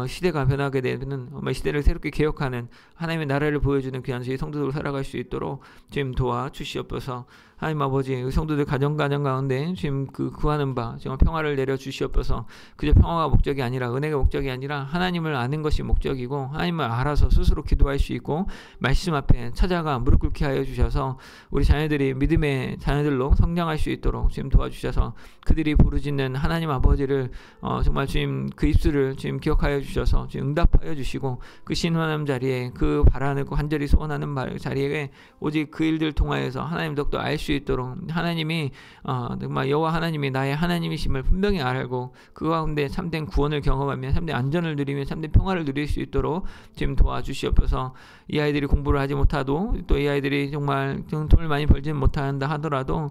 시대가 변하게 되는 시대를 새롭게 개혁하는 하나님의 나라를 보여주는 귀한 저희 성도들 살아갈 수 있도록 지금 도와주시옵소서. 하나님 아버지, 성도들 가정 가운데 지금 구하는 바 정말 평화를 내려 주시옵소서. 그저 평화가 목적이 아니라 은혜가 목적이 아니라 하나님을 아는 것이 목적이고 하나님을 알아서 스스로 기도할 수 있고 말씀 앞에 찾아가 무릎 꿇게 하여 주셔서 우리 자녀들이 믿음의 자녀들로 성장할 수 있도록 지금 도와주셔서 그들이 부르짖는 하나님 아버지를 정말 주님 그 입술을 지금 기억하여 주셔서 지금 응답하여 주시고 그 신원함 자리에 그 바라는 그 간절히 소원하는 자리에 오직 그 일들 통하여서 하나님 덕도 알 수 있도록 하나님이 정말 여호와 하나님이 나의 하나님이심을 분명히 알고 그 가운데 참된 구원을 경험하며 참된 안전을 누리며 참된 평화를 누릴 수 있도록 지금 도와주시옵소서. 이 아이들이 공부를 하지 못하도 또 이 아이들이 정말 돈을 많이 벌지 못한다 하더라도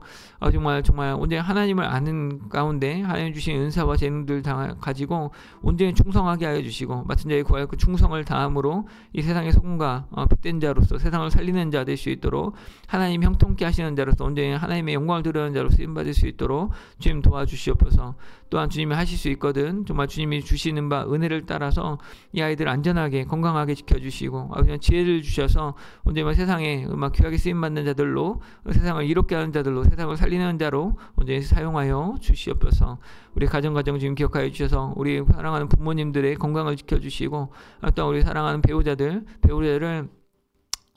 정말 온전히 하나님을 아는 가운데 하나님 주신 은사와 재능들 다 가지고 온전히 충성하게 하여 주시고 맡은 자의 구하여 그 충성을 다함으로 이 세상의 소금과 빛된 자로서 세상을 살리는 자 될 수 있도록 하나님 형통케 하시는 자로서 온전히 하나님의 영광을 드러내는 자로 쓰임 받을 수 있도록 주님 도와주시옵소서. 또한 주님이 하실 수 있거든 정말 주님이 주시는 바 은혜를 따라서 이 아이들 안전하게 건강하게 지켜주시고 지혜를 주셔서 온전히 세상에 귀하게 쓰임 받는 자들로 세상을 이롭게 하는 자들로 세상을 살리는 자로 온전히 사용하여 주시옵소서. 우리 가정 지금 기억하여 주셔서 우리 사랑하는 부모님들의 건강을 지켜주시고 또 우리 사랑하는 배우자들을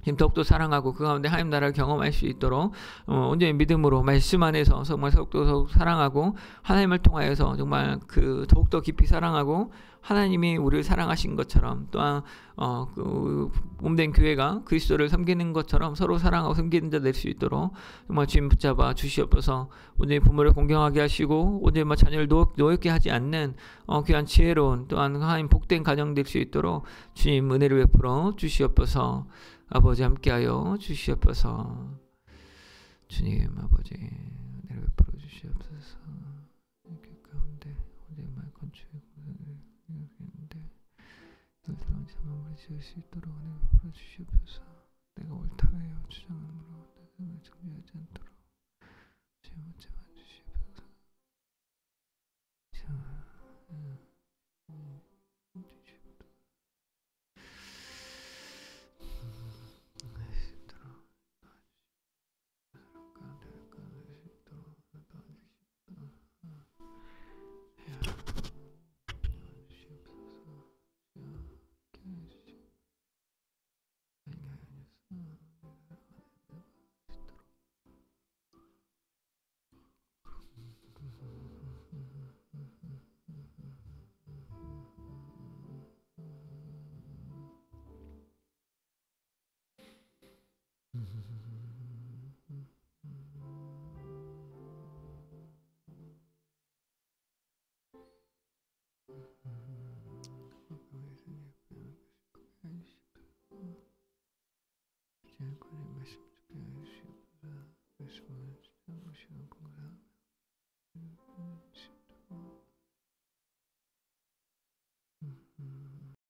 지금 더욱더 사랑하고 그 가운데 하나님 나라를 경험할 수 있도록 온전히 믿음으로 말씀 안에서 정말 더욱 사랑하고 하나님을 통하여서 정말 그 더욱더 깊이 사랑하고 하나님이 우리를 사랑하신 것처럼 또한 그 몸된 교회가 그리스도를 섬기는 것처럼 서로 사랑하고 섬기는 자 될 수 있도록 정말 주님 붙잡아 주시옵소서. 온전히 부모를 공경하게 하시고 온전히 자녀를 노엽게 하지 않는 귀한 지혜로운 또한 하나님 복된 가정 될 수 있도록 주님 은혜를 베풀어 주시옵소서. 아버지 함께하여 주시옵소서. 주님 아버지 은혜를 베풀어 주시옵소서. 이렇게 가운데 언제만 건축에 있는데 늘들어온 자만을 지을 수 있도록 은혜를 베풀어 주시옵소서. 내가 옳다 하여 주장함으로 내가 정죄하지 않도록 주님 어찌